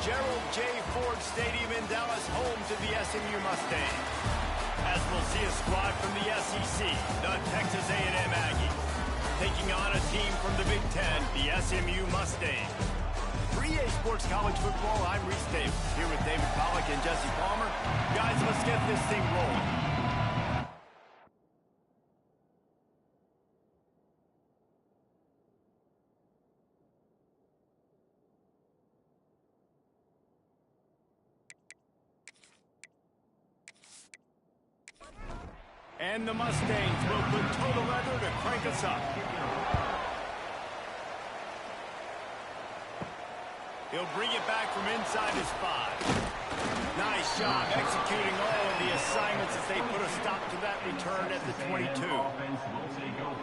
Gerald J. Ford Stadium in Dallas, home to the SMU Mustangs. As we'll see a squad from the SEC, the Texas A&M Aggies, taking on a team from the Big Ten, the SMU Mustangs. For EA Sports College Football, I'm Reese Davis, here with David Pollack and Jesse Palmer. Guys, let's get this thing rolling. And the Mustangs will put toe to leather to crank us up. He'll bring it back from inside his 5. Nice job executing all of the assignments as they put a stop to that return at the 22.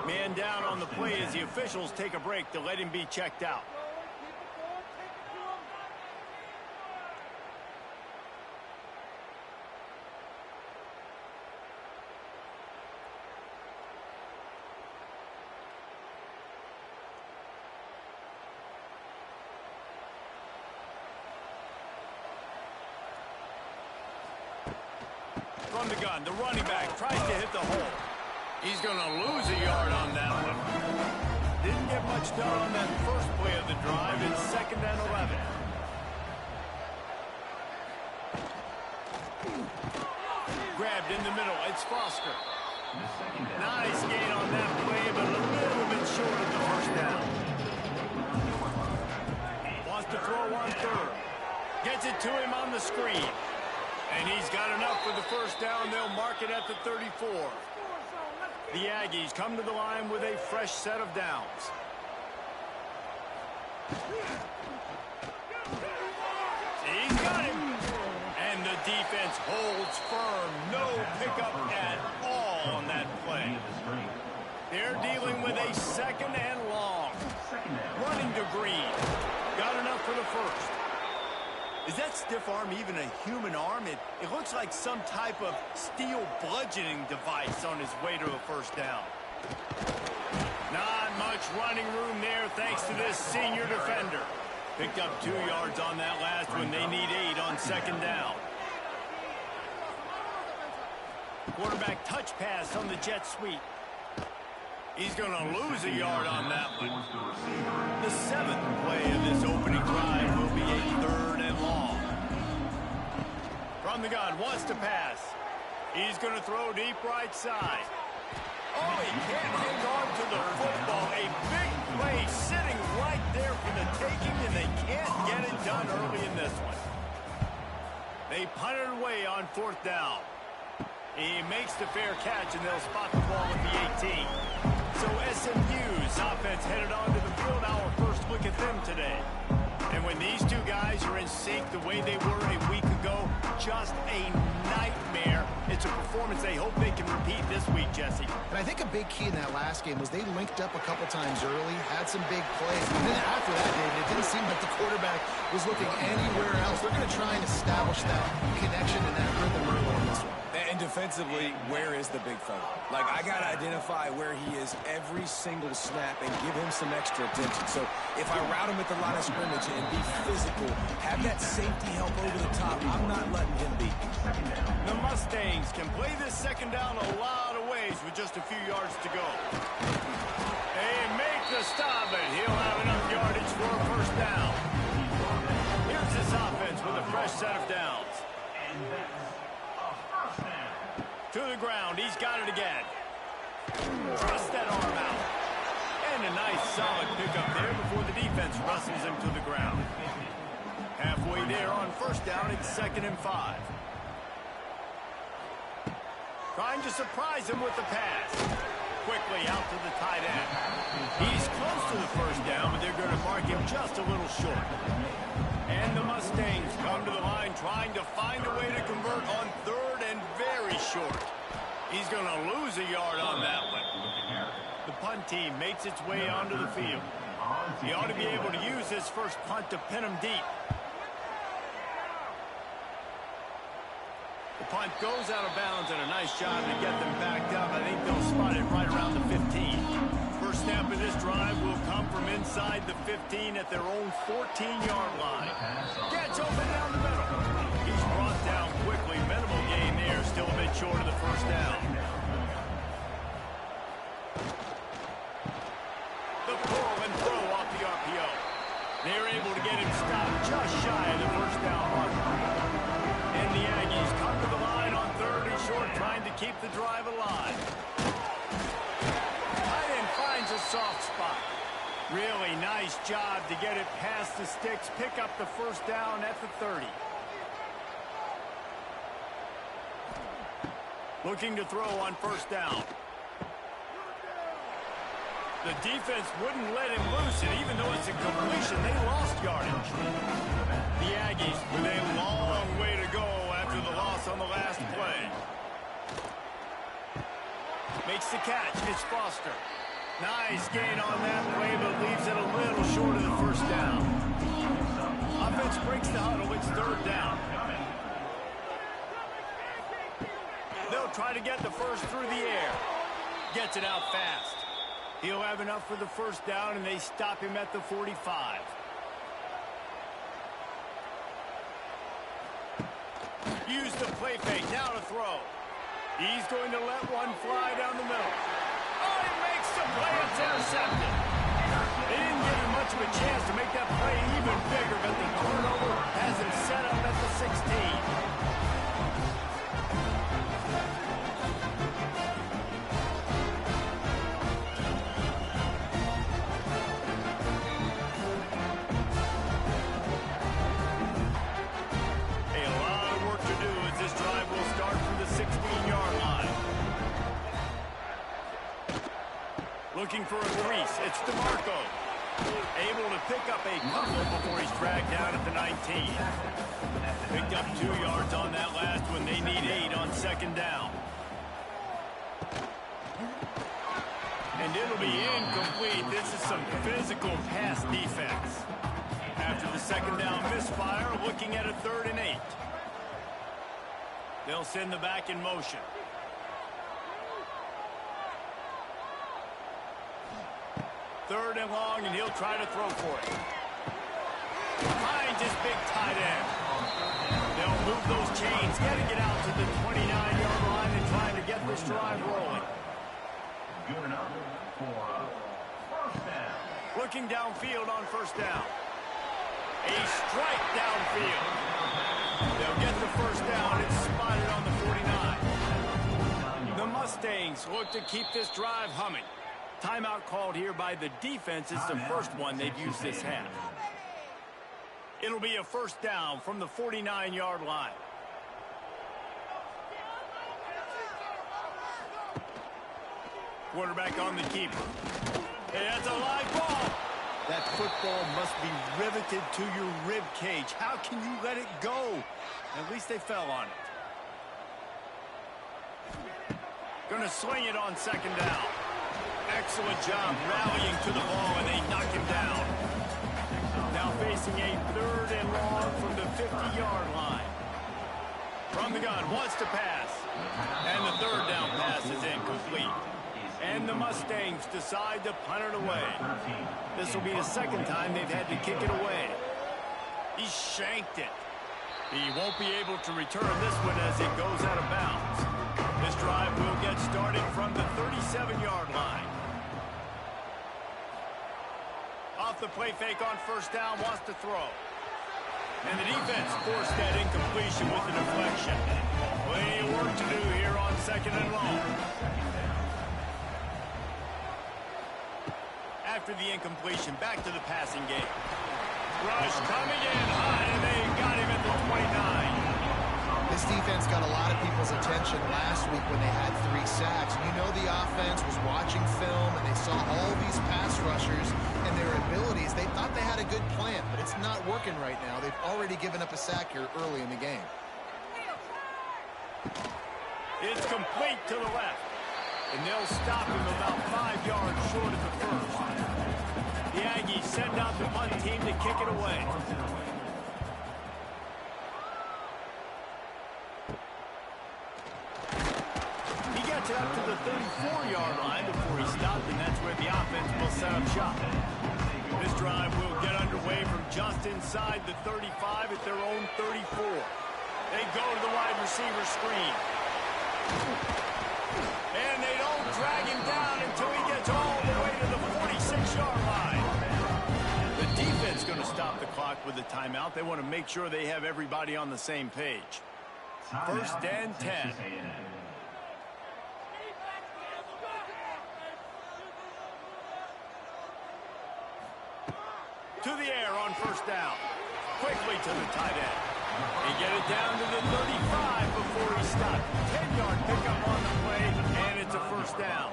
Man down on the play as the officials take a break to let him be checked out. From the gun, the running back tries to hit the hole. He's going to lose a yard on that one. Didn't get much done on that first play of the drive. It's 2nd and 11. Grabbed in the middle. It's Foster. Nice gain on that play, but a little bit short of the first down. Wants to throw on 3rd. Gets it to him on the screen. And he's got enough for the first down. They'll mark it at the 34. The Aggies come to the line with a fresh set of downs. He's got him. And the defense holds firm. No pickup at all on that play. They're dealing with a 2nd and long. Running to Green. Got enough for the first. Is that stiff arm even a human arm? It looks like some type of steel bludgeoning device on his way to a first down. Not much running room there thanks to this senior defender. Picked up 2 yards on that last one. They need 8 on 2nd down. Quarterback touch pass on the jet sweep. He's going to lose a yard on that one. The 7th play of this opening drive will be a 3rd and long. From the gun, wants to pass. He's going to throw deep right side. Oh, he can't hang on to the football. A big play sitting right there for the taking, and they can't get it done early in this one. They punt it away on 4th down. He makes the fair catch, and they'll spot the ball at the 18. So SMU's offense headed onto the field. Our first look at them today. And when these two guys are in sync the way they were a week ago, just a nightmare. It's a performance they hope they can repeat this week, Jesse. And I think a big key in that last game was they linked up a couple times early, had some big plays. And then after that, David, it didn't seem like the quarterback was looking anywhere else. They're going to try and establish that connection and that rhythm early in this one. And defensively, where is the big fella? Like, I got to identify where he is every single snap and give him some extra attention. So if I route him at the line of scrimmage and be physical, have that safety help over the top, I'm not letting him beat me. The Mustangs can play this 2nd down a lot of ways with just a few yards to go. They make the stop, but he'll have enough yardage for a first down. Here's this offense with a fresh set of downs. To the ground, he's got it again. Thrust that arm out. And a nice solid pickup there before the defense wrestles him to the ground. Halfway there on 1st down, it's 2nd and 5. Trying to surprise him with the pass. Quickly out to the tight end. He's close to the first down, but they're going to mark him just a little short. And the Mustangs come to the line trying to find a way to convert on 3rd and very short. He's going to lose a yard on that one. The punt team makes its way onto the field. He ought to be able to use his first punt to pin him deep. The punt goes out of bounds, and a nice job to get them backed up. I think they'll spot it right around the 15. 1st snap of this drive will come from inside the 15 at their own 14-yard line. Gets open down the middle. He's brought down quickly. Minimal gain there, still a bit short of the first down. The pull and throw off the RPO. They're able to get him stopped just shy of the first down mark. And the Aggies come to the line on 3rd and short, trying to keep the drive alive. Tight end finds a soft spot. Really nice job to get it past the sticks, pick up the first down at the 30. Looking to throw on first down. The defense wouldn't let him loose, and even though it's a completion, they lost yardage. The Aggies with a long way to go after the loss on the last play. Makes the catch. It's Foster. Nice gain on that play, but leaves it a little short of the first down. Offense breaks the huddle. It's 3rd down. They'll try to get the first through the air. Gets it out fast. He'll have enough for the first down, and they stop him at the 45. Use the play fake. Now to throw. He's going to let one fly down the middle. Oh, he makes the play. It's intercepted. They didn't give him much of a chance to make that play even bigger, but the turnover has him set up at the 16. Looking for a crease. It's DeMarco. Able to pick up a couple before he's dragged down at the 19. Picked up 2 yards on that last one. They need 8 on 2nd down. And it'll be incomplete. This is some physical pass defense. After the 2nd down misfire, looking at a 3rd and 8. They'll send the back in motion. Third and long, and he'll try to throw for it. Finds his big tight end. They'll move those chains, got to get out to the 29-yard line and trying to get this drive rolling. Good enough for first down. Looking downfield on first down. A strike downfield. They'll get the first down. It's spotted on the 49. The Mustangs look to keep this drive humming. Timeout called here by the defense. It's the first one they've used this half. It'll be a first down from the 49-yard line. Quarterback on the keeper. Hey, that's a live ball. That football must be riveted to your rib cage. How can you let it go? At least they fell on it. Gonna swing it on 2nd down. Excellent job rallying to the ball, and they knock him down. Now facing a 3rd and long from the 50-yard line. From the gun, wants to pass. And the 3rd down pass is incomplete. And the Mustangs decide to punt it away. This will be the 2nd time they've had to kick it away. He shanked it. He won't be able to return this one as it goes out of bounds. This drive will get started from the 37-yard line. Off the play fake on first down, wants to throw. And the defense forced that incompletion with a deflection. Plenty of work to do here on 2nd and long. After the incompletion, back to the passing game. Rush coming in high, and they got him at the 29. This defense got a lot of people's attention last week when they had 3 sacks. You know the offense was watching film, and they saw all these pass rushers and their abilities. They thought they had a good plan, but it's not working right now. They've already given up a sack here early in the game. It's complete to the left, and they'll stop him about 5 yards short of the first. The Aggies send out the punt team to kick it away. catch it up to the 34-yard line before he stopped, and that's where the offense will set up shop. This drive will get underway from just inside the 35 at their own 34. They go to the wide receiver screen. And they don't drag him down until he gets all the way to the 46-yard line. The defense going to stop the clock with a timeout. They want to make sure they have everybody on the same page. First and 10. To the air on first down. Quickly to the tight end. They get it down to the 35 before he stopped. 10-yard pickup on the play, and it's a first down.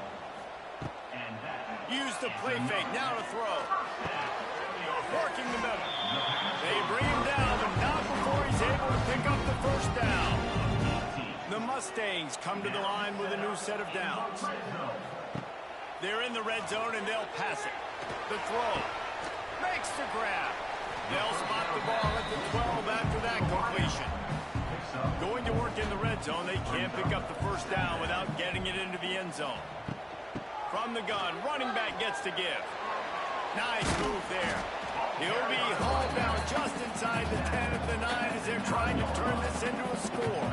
Use the play fake, now to throw. Working the middle. They bring him down, but not before he's able to pick up the first down. The Mustangs come to the line with a new set of downs. They're in the red zone, and they'll pass it. The throw. Makes the grab. They'll spot the ball at the 12 after that completion. Going to work in the red zone, they can't pick up the first down without getting it into the end zone. From the gun, running back gets to give. Nice move there. He'll be hauled down just inside the 10 at the 9 as they're trying to turn this into a score.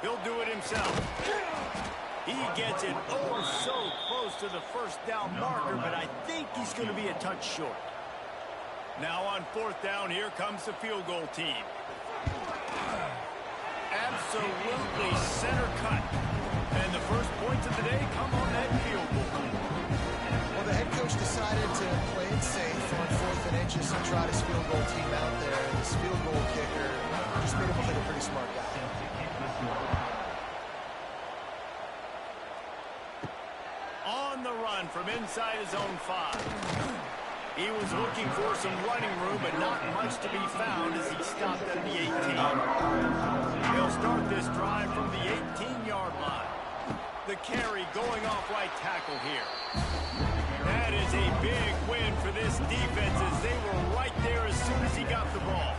He'll do it himself. He gets it oh so close to the first down marker, but I think he's going to be a touch short. Now on fourth down, here comes the field goal team. Absolutely center cut. And the first points of the day come on that field goal. Well, the head coach decided to play it safe on 4th and inches and trot his field goal team out there. And this field goal kicker just made him look like a pretty smart guy. On the run from inside his own 5. He was looking for some running room, but not much to be found as he stopped at the 18. He'll start this drive from the 18-yard line. The carry going off right tackle here. That is a big win for this defense as they were right there as soon as he got the ball.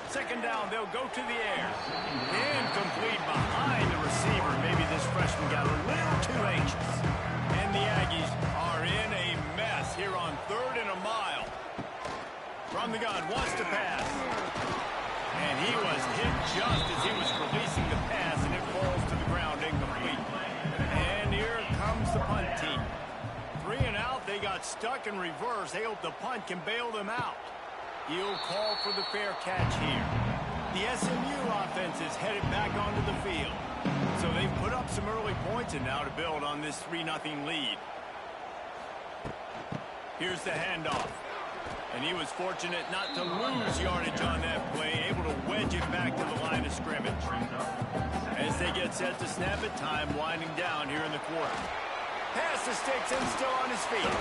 Second down, they'll go to the air. Incomplete behind the receiver. Maybe this freshman got a little too anxious. And the Aggies are in a mess here on 3rd and a mile. From the gun, wants to pass. And he was hit just as he was releasing the pass, and it falls to the ground incomplete. And here comes the punt team. 3 and out, they got stuck in reverse. They hope the punt can bail them out. He'll call for the fair catch here. The SMU offense is headed back onto the field. So they've put up some early points and now to build on this 3-0 lead. Here's the handoff. And he was fortunate not to lose yardage on that play, able to wedge it back to the line of scrimmage. As they get set to snap it, time winding down here in the quarter. Pass the sticks and still on his feet.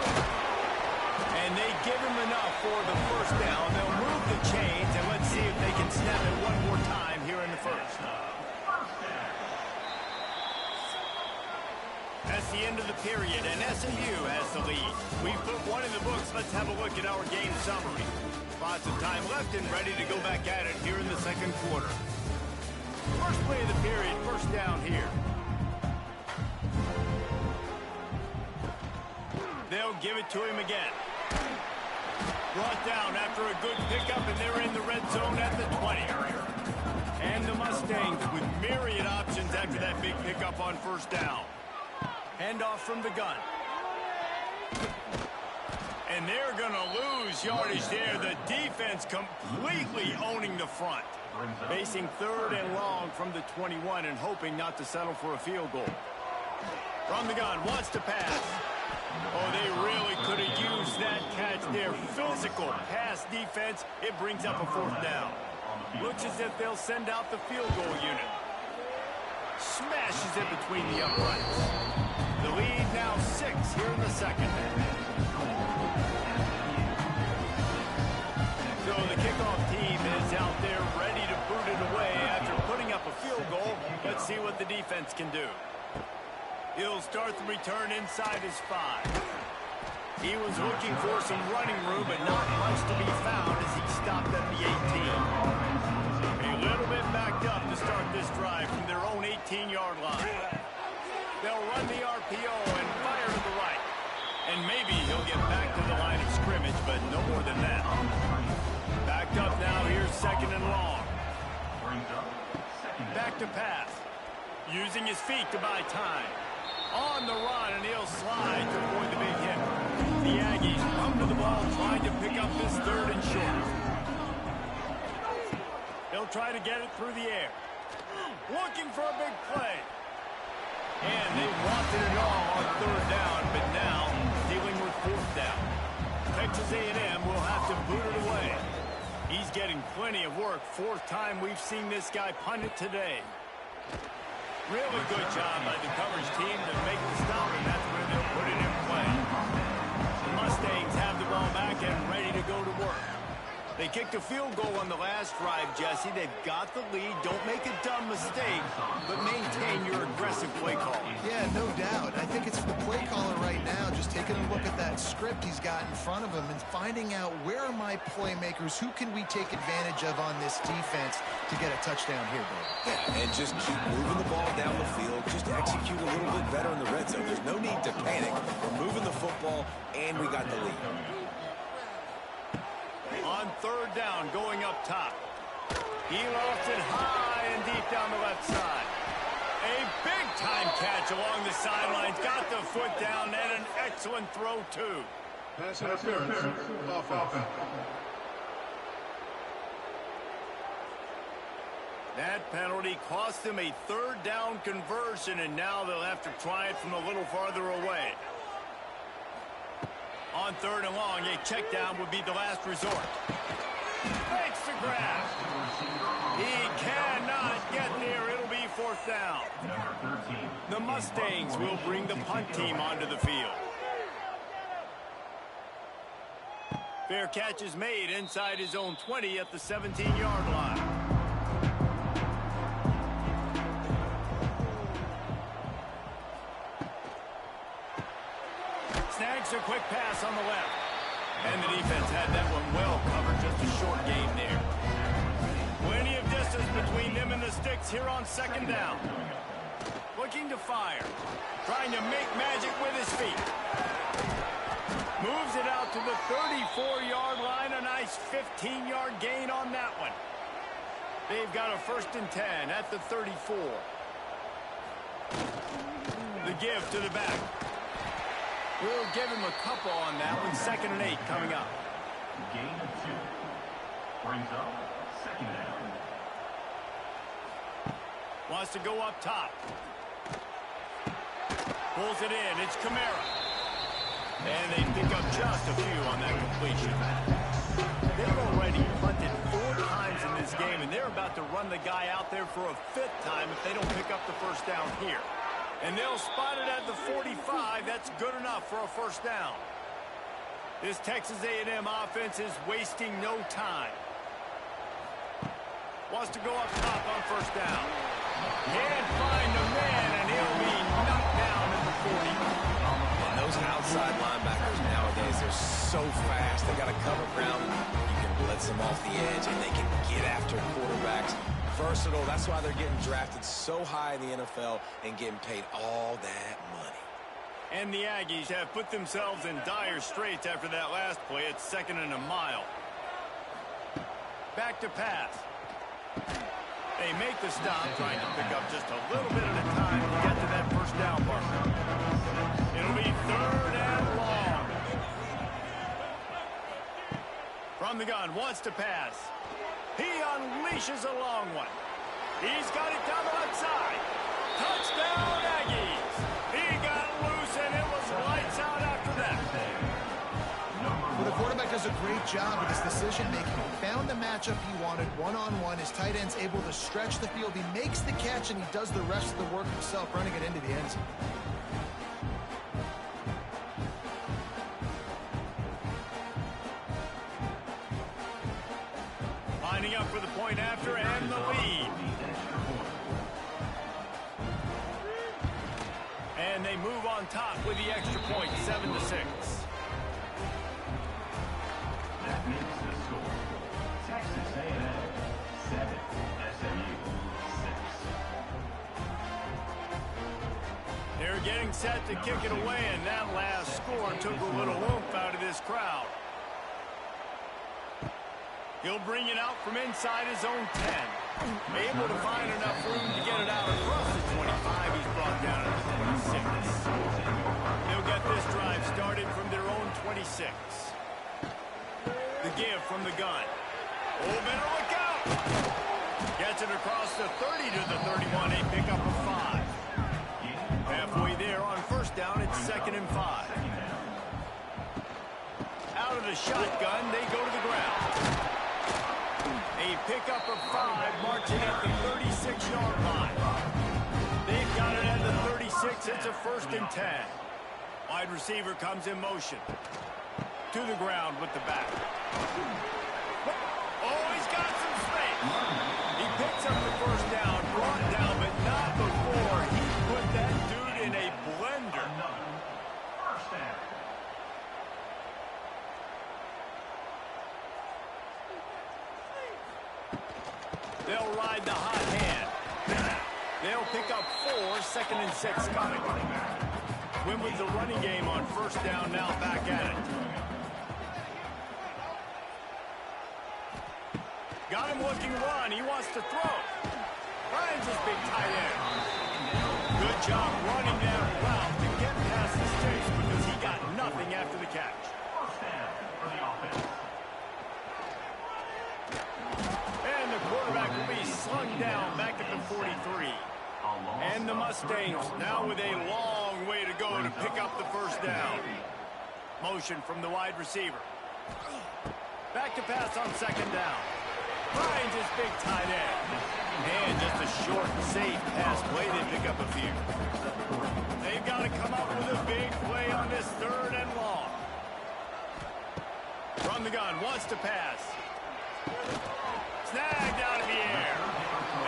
And they give him enough for the first down. They'll move the chains, and let's see if they can snap it one more time here in the first. That's the end of the period, and SMU has the lead. We've put one in the books. Let's have a look at our game summary. Lots of time left and ready to go back at it here in the second quarter. First play of the period, first down here. They'll give it to him again. Brought down after a good pickup, and they're in the red zone at the 20. And the Mustangs with myriad options after that big pickup on first down. Handoff from the gun. And they're going to lose yardage there. The defense completely owning the front. Facing 3rd and long from the 21 and hoping not to settle for a field goal. From the gun, wants to pass. Oh, they really could have used that catch there. Physical pass defense. It brings up a 4th down. Looks as if they'll send out the field goal unit. Smashes it between the uprights. The lead now 6 here in the second. So the kickoff team is out there ready to boot it away after putting up a field goal. Let's see what the defense can do. He'll start the return inside his 5. He was looking for some running room, but not much to be found as he stopped at the 18. get back to the line of scrimmage, but no more than that. Backed up now, here's second and long. Back to pass. Using his feet to buy time. On the run, and he'll slide to avoid the big hit. The Aggies run to the ball, trying to pick up this third and short. He'll try to get it through the air. Looking for a big play. And they wanted it all on third down, but now dealing with fourth down. Texas A&M will have to boot it away. He's getting plenty of work. Fourth time we've seen this guy punt it today. Really good job by the coverage team to make the stop, and that's where they'll put it in play. The Mustangs have the ball back and ready to go to work. They kicked a field goal on the last drive, Jesse. They've got the lead. Don't make a dumb mistake, but maintain your aggressive play call. Yeah, no doubt. I think it's the play caller right now just taking a look at that script he's got in front of him and finding out where are my playmakers, who can we take advantage of on this defense to get a touchdown here, Dave. Yeah, and just keep moving the ball down the field. Just execute a little bit better in the red zone. There's no need to panic. We're moving the football, and we got the lead. On third down, going up top. He lost it high and deep down the left side. A big-time catch along the sidelines. Got the foot down and an excellent throw, too. Pass interference. Offense. That penalty cost them a third down conversion, and now they'll have to try it from a little farther away. On third and long, a check down would be the last resort. Breaks the grab. He cannot get there. It'll be fourth down. The Mustangs will bring the punt team onto the field. Fair catch is made inside his own 20 at the 17-yard line. Snags a quick pass on the left. And the defense had that one well covered. Just a short game there. Plenty of distance between them and the sticks here on second down. Looking to fire. Trying to make magic with his feet. Moves it out to the 34-yard line. A nice 15-yard gain on that one. They've got a 1st and 10 at the 34. The give to the back. We'll give him a couple on that one. 2nd and 8 coming up. Gain of 2. Brings up 2nd down. Wants to go up top. Pulls it in. It's Kamara. And they pick up just a few on that completion. They've already punted 4 times in this game, and they're about to run the guy out there for a 5th time if they don't pick up the first down here. And they'll spot it at the 45. That's good enough for a 1st down. This Texas A&M offense is wasting no time. Wants to go up top on 1st down. Can't find the man, and he'll be knocked down at the 40. And those outside linebackers nowadays, they're so fast. They got to cover ground. You can blitz them off the edge, and they can get after quarterbacks. Versatile. That's why they're getting drafted so high in the NFL and getting paid all that money. And the Aggies have put themselves in dire straits after that last play. It's 2nd and a mile. Back to pass. They make the stop, trying to pick up just a little bit at a time to get to that 1st down marker. It'll be 3rd and long. From the gun, wants to pass. He unleashes a long one. He's got it down the left side. Touchdown, Aggies. He got loose, and it was lights out after that. Well, the quarterback does a great job with his decision-making. Found the matchup he wanted, one-on-one. His tight end's able to stretch the field. He makes the catch, and he does the rest of the work himself, running it into the end zone. Lining up for the point after and the lead. And they move on top with the extra point, 7-6. That makes the score. Texas A&M 7, SMU 6. They're getting set to kick it away, and that last score took a little oomph out of this crowd. He'll bring it out from inside his own 10. Able to find enough room to get it out across the 25. He's brought down at the 26. They'll get this drive started from their own 26. The give from the gun. Oh, better look out! Gets it across the 30 to the 31. A pickup of 5. Halfway there on first down, it's 2nd and 5. Out of the shotgun, they go to the ground. A pickup of 5, marching at the 36-yard line. They've got it at the 36. It's a 1st and 10. Wide receiver comes in motion. To the ground with the back. Oh, he's got some space. He picks up the first down, brought down, but not before he put that dude in a blender. First down. They'll ride the hot hand. They'll pick up 4, 2nd and 6 coming. Win with the running game on first down, now back at it. Got him looking run. He wants to throw. Finds his big tight end. Good job running that route to get past the sticks because he got nothing after the catch. First down for the offense. And the quarterback will be slung down back at the 43. And the Mustangs now with a long way to go to pick up the first down. Motion from the wide receiver. Back to pass on 2nd down. Finds his big tight end. And just a short, safe pass play. They pick up a few. They've got to come up with a big play on this 3rd and long. From the gun, wants to pass. Snagged out of the air.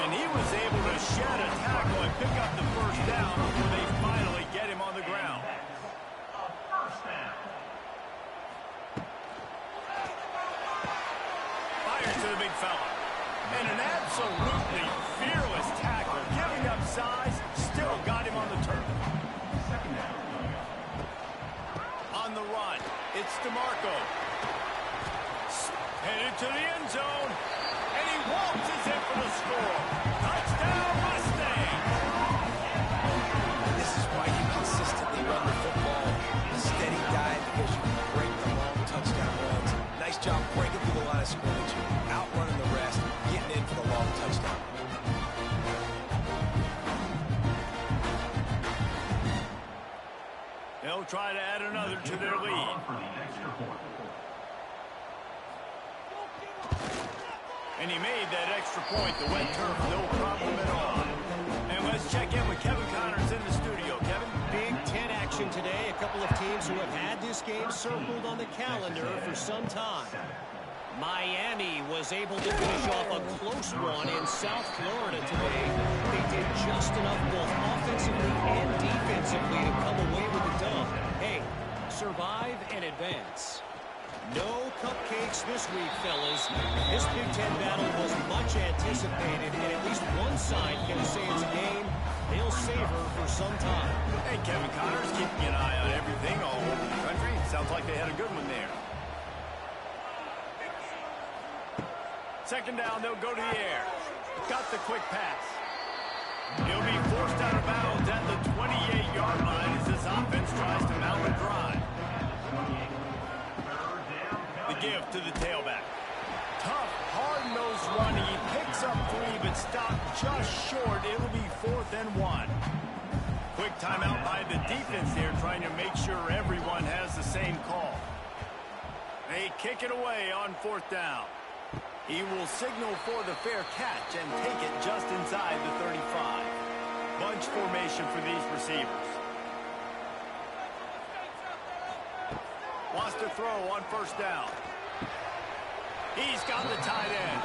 And he was able to shed a tackle and pick up the first down before they finally get him on the ground. First down. Fires to the big fella. And an absolutely fearless tackle. Giving up size, still got him on the turf. Second down. On the run, it's DeMarco. Headed to the end zone. And he waltzes in for the score. Touchdown, Mustangs! This is why you consistently run the football. A steady dive because you can break the long touchdown runs. Nice job breaking through the line of scrimmage, outrunning the rest, getting in for the long touchdown. They'll try to add another to their lead. For the extra point. And he made that extra point. The wet turf, no problem at all. And let's check in with Kevin Connors in the studio. Kevin? Big Ten action today. A couple of teams who have had this game circled on the calendar for some time. Miami was able to finish off a close one in South Florida today. They did just enough both offensively and defensively to come away with the dub. Hey, survive and advance. No cupcakes this week, fellas. This Big Ten battle was much anticipated, and at least one side can say it's a game they'll savor for some time. Hey, Kevin Connors keeping an eye on everything all over the country. Sounds like they had a good one there. 2nd down, they'll go to the air. Got the quick pass. He'll be forced out of bounds at the 28-yard line as this offense tries to mount a drive. The give to the tailback. Tough, hard-nosed running. He picks up 3, but stopped just short. It'll be 4th and 1. Quick timeout by the defense there, trying to make sure everyone has the same call. They kick it away on 4th down. He will signal for the fair catch and take it just inside the 35. Bunch formation for these receivers. Wants to throw on 1st down. He's got the tight end.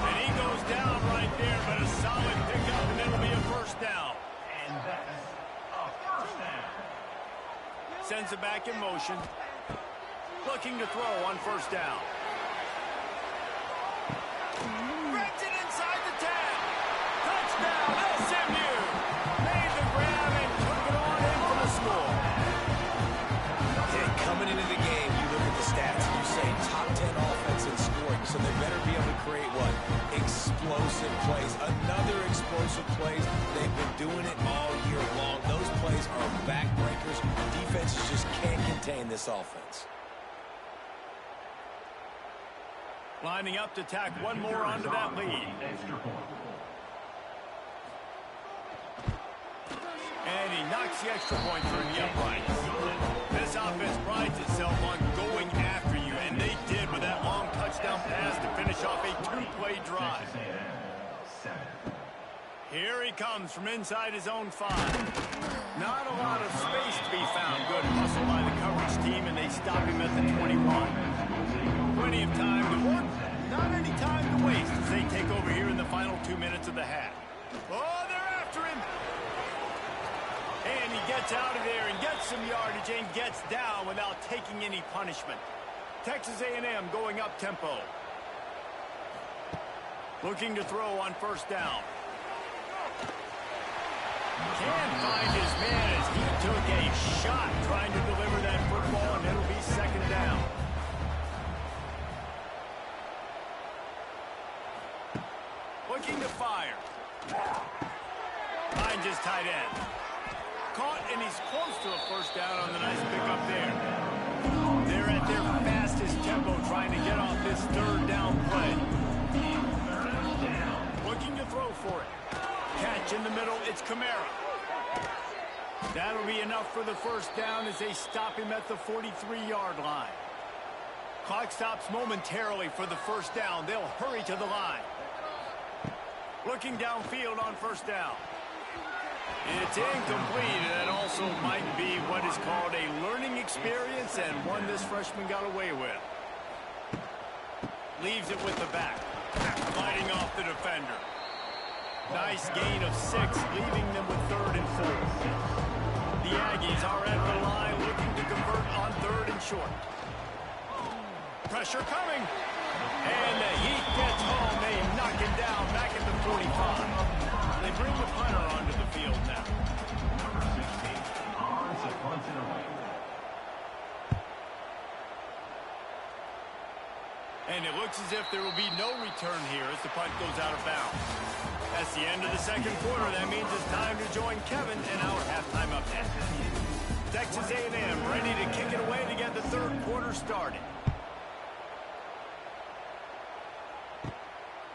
And he goes down right there, but a solid pickup, and it'll be a 1st down. And that's a first down. Sends it back in motion. Looking to throw on 1st down. Brings it inside the 10. Touchdown, SMU. Made the grab and took it on explosive plays. They've been doing it all year long. Those plays are backbreakers. Defenses just can't contain this offense. Lining up to tack one more onto that lead. And he knocks the extra point through the uprights. This offense prides itself on going after you, and they did with that long touchdown pass to finish off a two-play drive. Here he comes from inside his own 5. Not a lot of space to be found. Good hustle by the coverage team, and they stop him at the 21. Plenty of time to work. Not any time to waste as they take over here in the final 2 minutes of the half. Oh, they're after him. And he gets out of there and gets some yardage and gets down without taking any punishment. Texas A&M going up tempo. Looking to throw on first down. Can't find his man as he took a shot trying to deliver that football, and it'll be second down. Looking to fire. Finds his tight end. Caught, and he's close to a first down on the nice pickup there. They're at their fastest tempo trying to get off this third down play. Looking to throw for it. Catch in the middle, it's Kamara. That'll be enough for the first down as they stop him at the 43-yard line. Clock stops momentarily for the first down. They'll hurry to the line. Looking downfield on first down. It's incomplete, and that also might be what is called a learning experience and one this freshman got away with. Leaves it with the back. Fighting off the defender. Nice gain of 6, leaving them with 3rd and 4. The Aggies are at the line looking to convert on 3rd and short. Pressure coming. And the Heat gets home. They knock him down back at the 45. They bring the punter onto the field now. Number 16, odds of punt it away. And it looks as if there will be no return here as the punt goes out of bounds. That's the end of the second quarter. That means it's time to join Kevin in our halftime update. Texas A&M ready to kick it away to get the third quarter started.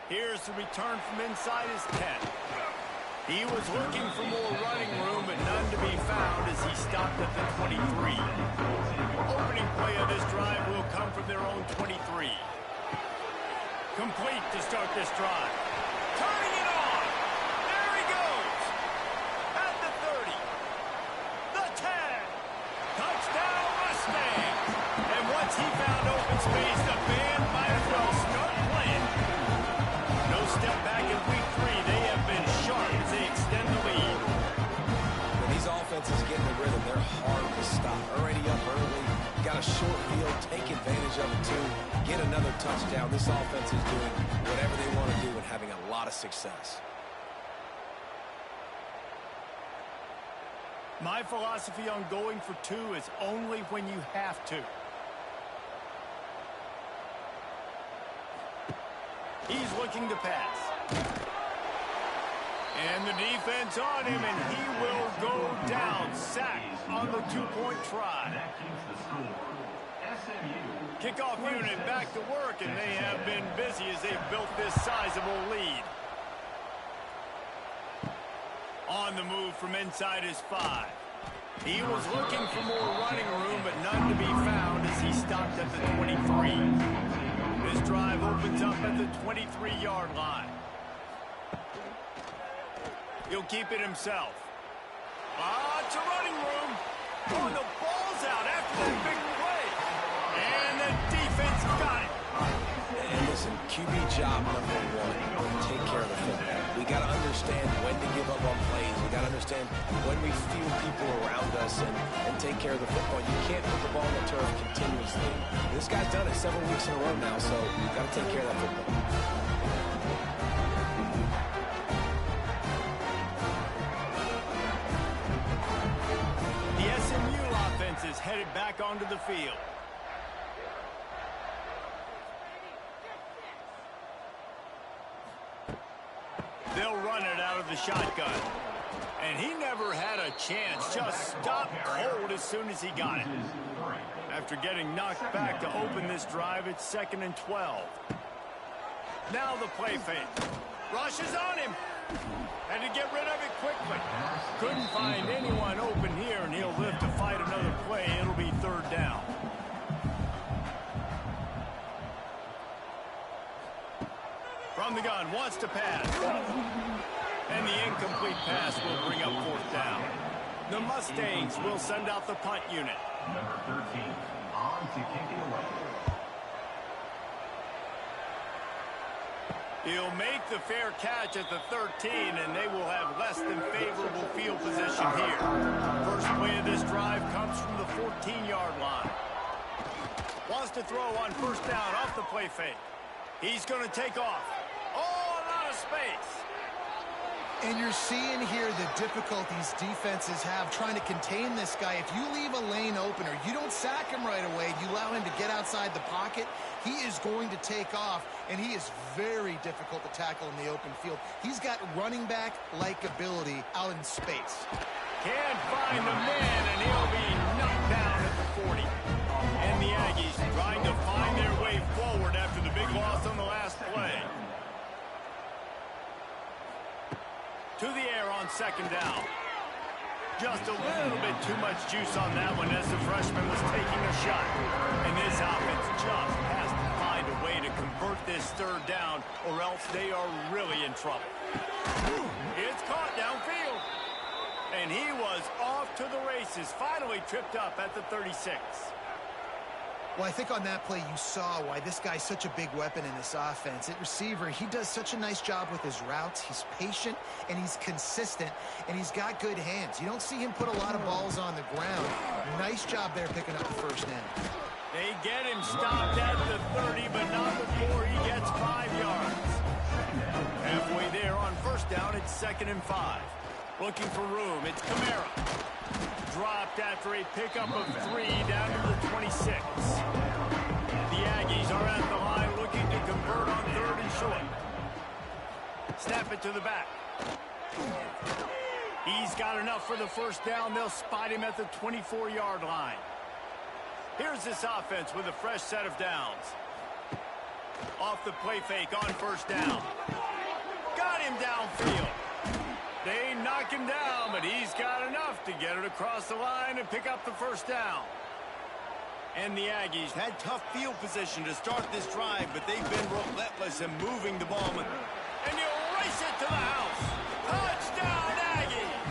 Here's the return from inside his 10. He was looking for more running room, but none to be found as he stopped at the 23. Opening play of this drive will come from their own 23. Complete to start this drive. Turning it on. There he goes. At the 30. The 10. Touchdown Mustangs. And once he found open space, the band might as well start playing. No step back in week 3. They have been sharp as they extend the lead. When these offenses get in the rhythm, they're hard to stop. Already up early. Got a short field. Take advantage of it, too. Get another touchdown. This offense is doing whatever they want to do and having a lot of success. My philosophy on going for 2 is only when you have to. He's looking to pass. And the defense on him, and he will go down. Sacked on the 2-point try. That keeps the score. SMU. Kickoff unit back to work, and they have been busy as they've built this sizable lead. On the move from inside his 5. He was looking for more running room, but none to be found as he stopped at the 23. This drive opens up at the 23-yard line. He'll keep it himself. It's a running room. Oh, the ball's out after that big play. And the defense got it. And listen, QB job number 1, take care of the football. We got to understand when to give up on plays. We got to understand when we feel people around us and take care of the football. You can't put the ball on the turf continuously. This guy's done it several weeks in a row now, so you got to take care of that football. The SMU offense is headed back onto the field. They'll run it out of the shotgun. And he never had a chance. Just stopped cold as soon as he got it. After getting knocked back to open this drive, it's 2nd and 12. Now the play fake. Rush is on him. Had to get rid of it quickly. Couldn't find anyone open here, and he'll live to fight another play. It'll be 3rd down. From the gun, wants to pass. And the incomplete pass will bring up 4th down. The Mustangs will send out the punt unit. Number 13, on to kick it away. He'll make the fair catch at the 13, and they will have less than favorable field position here. First play of this drive comes from the 14-yard line. Wants to throw on 1st down off the play fake. He's going to take off. Oh, a lot of space. And you're seeing here the difficulties defenses have trying to contain this guy. If you leave a lane open or you don't sack him right away, you allow him to get outside the pocket, he is going to take off, and he is very difficult to tackle in the open field. He's got running back-like ability out in space. Can't find the man, and he'll be knocked down at the 40. And the Aggies trying to find their way forward after the big loss on the last play. To the air on 2nd down. Just a little bit too much juice on that one as the freshman was taking a shot. And this offense just has to find a way to convert this 3rd down, or else they are really in trouble. It's caught downfield. And he was off to the races, finally tripped up at the 36. Well, I think on that play you saw why this guy's such a big weapon in this offense. At receiver, he does such a nice job with his routes. He's patient, and he's consistent, and he's got good hands. You don't see him put a lot of balls on the ground. Nice job there picking up the 1st down. They get him stopped at the 30, but not before he gets 5 yards. Halfway there on 1st down, it's 2nd and 5. Looking for room, it's Kamara. Dropped after a pickup of 3 down to the 26. The Aggies are at the line looking to convert on 3rd and short. Snap it to the back. He's got enough for the 1st down. They'll spot him at the 24-yard line. Here's this offense with a fresh set of downs. Off the play fake on 1st down. Got him downfield. They knock him down, but he's got enough to get it across the line and pick up the 1st down. And the Aggies had tough field position to start this drive, but they've been relentless in moving the ball. And he'll race it to the house. Touchdown, Aggies!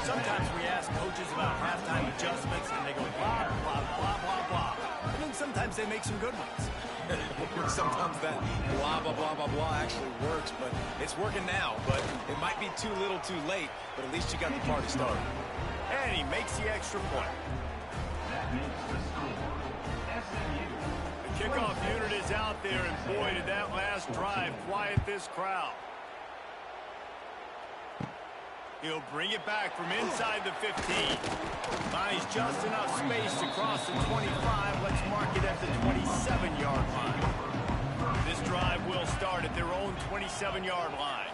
Sometimes we ask coaches about halftime adjustments, and they go blah, blah, blah, blah, blah. And then sometimes they make some good ones. Sometimes that blah, blah, blah, blah, blah actually works, but it's working now. But it might be too little too late, but at least you got the party started. And he makes the extra point. That makes the score. SMU. The kickoff unit is out there, and boy, did that last drive quiet this crowd. He'll bring it back from inside the 15. Finds just enough space to cross the 25. Let's mark it at the 27-yard line. This drive will start at their own 27-yard line.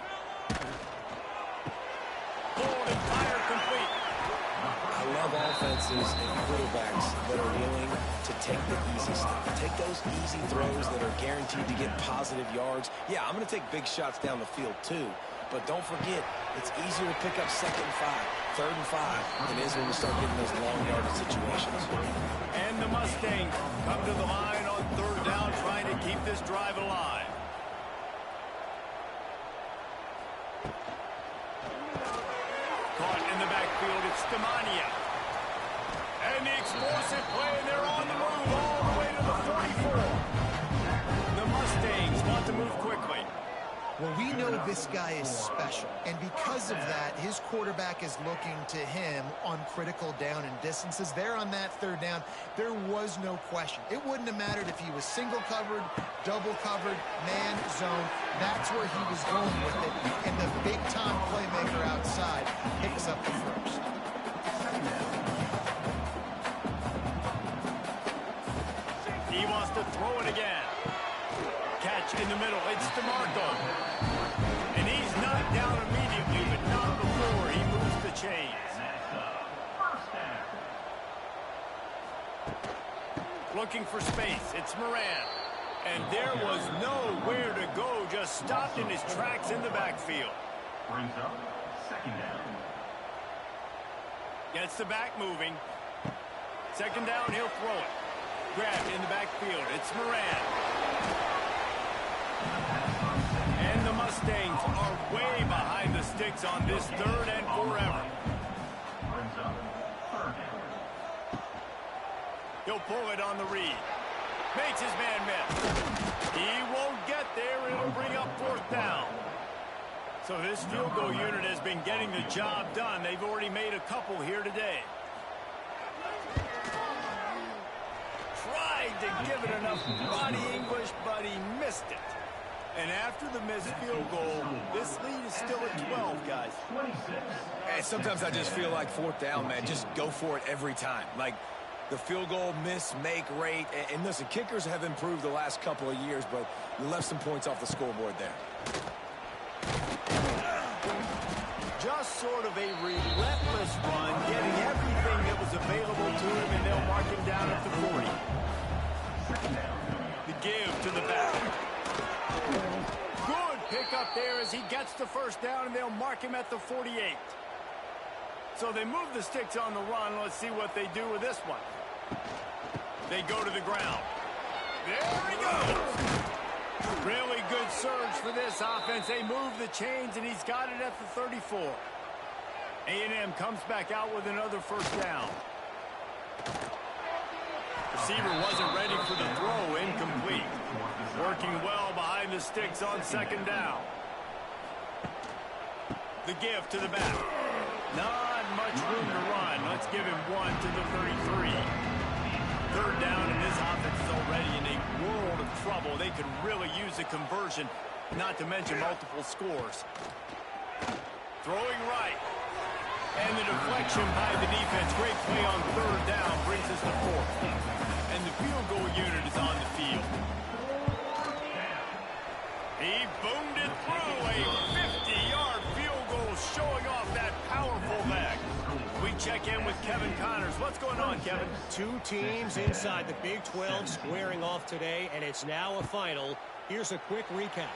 Hold and fire complete. I love offenses and quarterbacks that are willing to take the easy stuff. Take those easy throws that are guaranteed to get positive yards. Yeah, I'm going to take big shots down the field too. But don't forget, it's easier to pick up 2nd and 5, 3rd and 5 than it is when we start getting those long yardage situations. And the Mustangs come to the line on 3rd down, trying to keep this drive alive. Caught in the backfield, it's Stamania. And the explosive play, and they're on the move all the way to the 44. The Mustangs want to move quickly. Well, we know this guy is special, and because of that, his quarterback is looking to him on critical down and distances. There on that 3rd down, there was no question. It wouldn't have mattered if he was single covered, double covered, man, zone. That's where he was going with it, and the big-time playmaker outside picks up the 1st. He wants to throw it again. Catch in the middle. It's DeMarco. chains. Looking for space. It's Moran. And there was nowhere to go. Just stopped in his tracks in the backfield. Brings up second down. Gets the back moving. Second down, he'll throw it. Grabbed in the backfield. It's Moran. And the Mustangs are way behind the sticks on this third and forever. Brings up third down. He'll pull it on the read. Makes his man miss. He won't get there. It'll bring up fourth down. So this field goal unit has been getting the job done. They've already made a couple here today. Tried to give it enough body English, but he missed it. And after the missed field goal, this lead is still at 12, guys. 26. And sometimes I just feel like fourth down, man. Just go for it every time. Like, the field goal miss-make rate. And listen, kickers have improved the last couple of years, but you left some points off the scoreboard there. Just sort of a relentless run, getting everything that was available to him, and they'll mark him down at the 40. The give to the back. Good pickup there as he gets the first down, and they'll mark him at the 48. So they move the sticks on the run. Let's see what they do with this one. They go to the ground. There he goes. Really good surge for this offense. They move the chains, and he's got it at the 34. A&M comes back out with another first down. Receiver wasn't ready for the throw. Incomplete. Working well behind the sticks on second down. The give to the back. Not much room to run. Let's give him one to the 33. Third down, and this offense is already in a world of trouble. They could really use a conversion, not to mention multiple scores. Throwing right. And the deflection by the defense. Great play on third down brings us to fourth. And the field goal unit is on the field. He boomed it through. A 50-yard field goal showing off that powerful leg. We check in with Kevin Connors. What's going on, Kevin? Two teams inside the Big 12 squaring off today, and it's now a final. Here's a quick recap.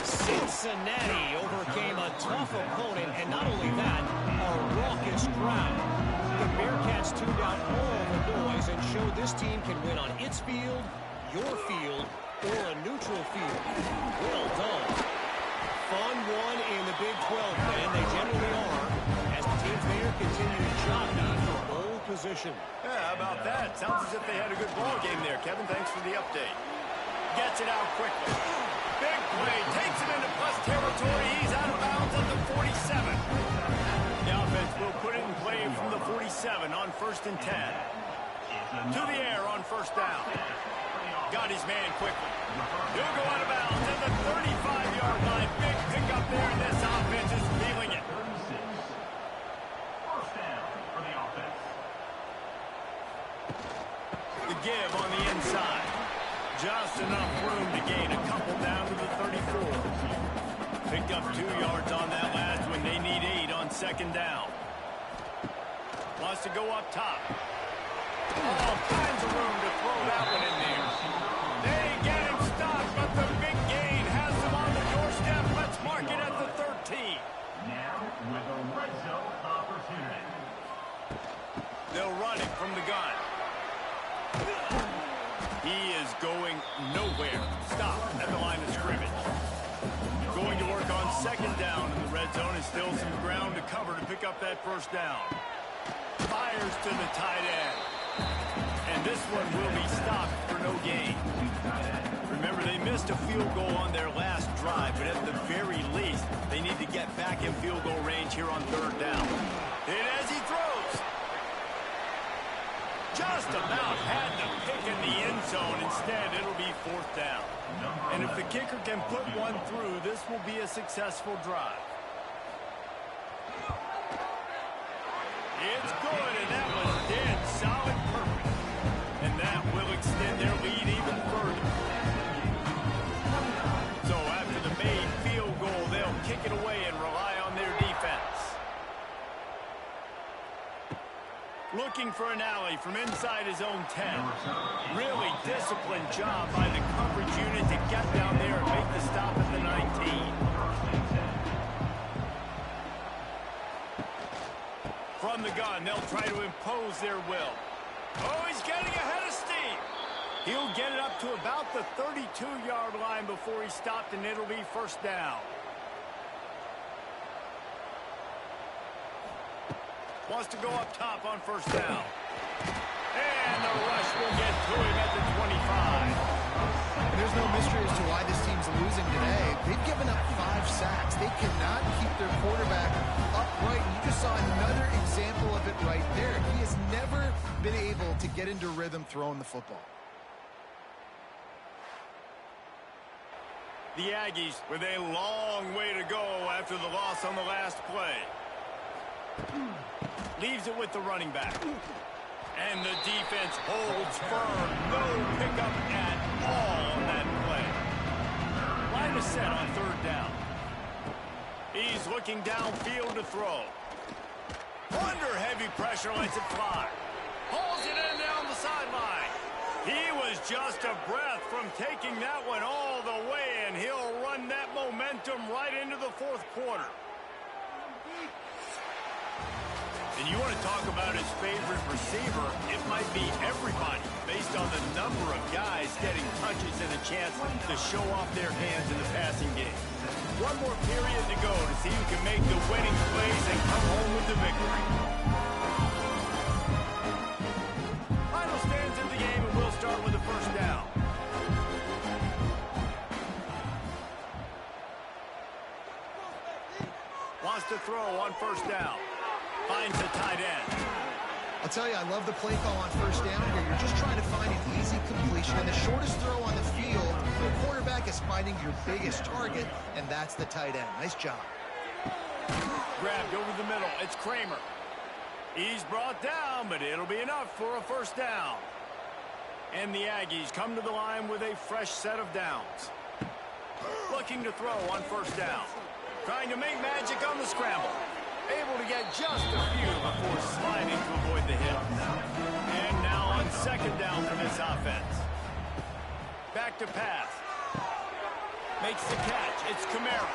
Cincinnati overcame a tough opponent, and not only that, a raucous crowd. The Bearcats tuned out all the noise and showed this team can win on its field, your field, or a neutral field. Well done. Fun one in the Big 12, and they generally are, as the teams there continue to jockey for bowl position. Yeah, how about that? Sounds as if they had a good ball game there. Kevin, thanks for the update. Gets it out quickly. Big play. Takes it into plus territory. He's out of bounds at the 47. The offense will put it in play from the 47 on 1st and 10. To the air on first down. Got his man quickly. He'll go out of bounds at the 35-yard line. Big pickup there, and this offense is feeling it. First down for the offense. The give on the inside. Just enough room to gain a couple down to the 34. Picked up 2 yards on that last one. They need 8 on second down. Wants to go up top. All kinds of room to throw that one in there. They get him stopped, but the big gain has them on the doorstep. Let's mark it at the 13. Now with a red zone opportunity. They'll run it from the gun. He is going nowhere. Stop at the line of scrimmage. Going to work on second down in the red zone, and still some ground to cover to pick up that first down. Fires to the tight end. And this one will be stopped for no gain. Remember, they missed a field goal on their last drive, but at the very least, they need to get back in field goal range here on third down. And as he throws, just about had to pick in the end zone. Instead, it'll be fourth down. And if the kicker can put one through, this will be a successful drive. It's good, and that was dead solid perfect. And that will extend their lead even further. So after the made field goal, they'll kick it away and rely on their defense. looking for an alley from inside his own 10. Really disciplined job by the coverage unit to get down there and make the stop at the 19. From the gun, they'll try to impose their will. Oh, he's getting ahead of steam. He'll get it up to about the 32-yard line before he stopped, and it'll be first down. Wants to go up top on first down. And the rush will get to him at the 25. And there's no mystery as to why this team's losing today. They've given up 5 sacks. They cannot keep their quarterback upright. And you just saw another example of it right there. He has never been able to get into rhythm throwing the football. The Aggies with a long way to go after the loss on the last play. Leaves it with the running back. And the defense holds firm. No pickup at all on that play. Line is set on third down. He's looking downfield to throw. Under heavy pressure, lets it fly. Hauls it in down the sideline. He was just a breath from taking that one all the way, and he'll run that momentum right into the fourth quarter. And you want to talk about his favorite receiver, it might be everybody, based on the number of guys getting touches and a chance to show off their hands in the passing game. One more period to go to see who can make the winning plays and come home with the victory. Final stands in the game, and we'll start with the first down. Wants to throw on first down. Finds the tight end. I'll tell you, I love the play call on first down here. You're just trying to find an easy completion, and the shortest throw on the field, the quarterback is finding your biggest target, and that's the tight end. Nice job. Grabbed over the middle. It's Kramer. He's brought down, but it'll be enough for a first down. And the Aggies come to the line with a fresh set of downs. Looking to throw on first down. Trying to make magic on the scramble. Able to get just a few before sliding to avoid the hit. And now on second down for this offense. Back to pass. Makes the catch. It's Kamara.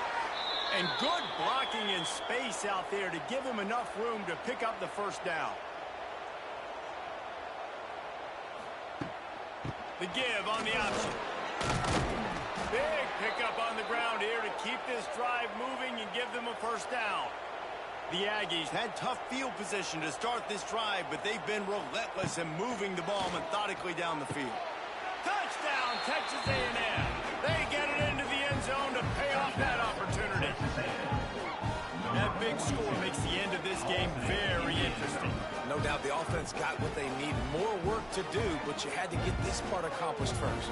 And good blocking in space out there to give him enough room to pick up the first down. The give on the option. Big pickup on the ground here to keep this drive moving and give them a first down. The Aggies had tough field position to start this drive, but they've been relentless in moving the ball methodically down the field. Touchdown, Texas A&M. They get it into the end zone to pay off that opportunity. That big score makes the end of this game very interesting. No doubt the offense got what they need. More work to do, but you had to get this part accomplished first.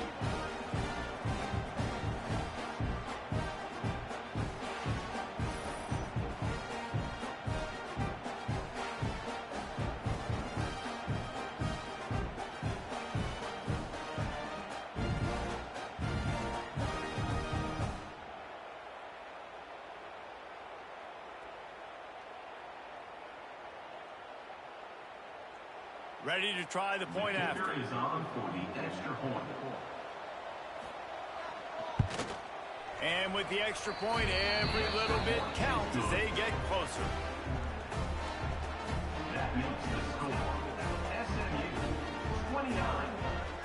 Ready to try the point after. Is on for the extra point. And with the extra point, every little bit counts as they get closer. That makes the score SMU 29,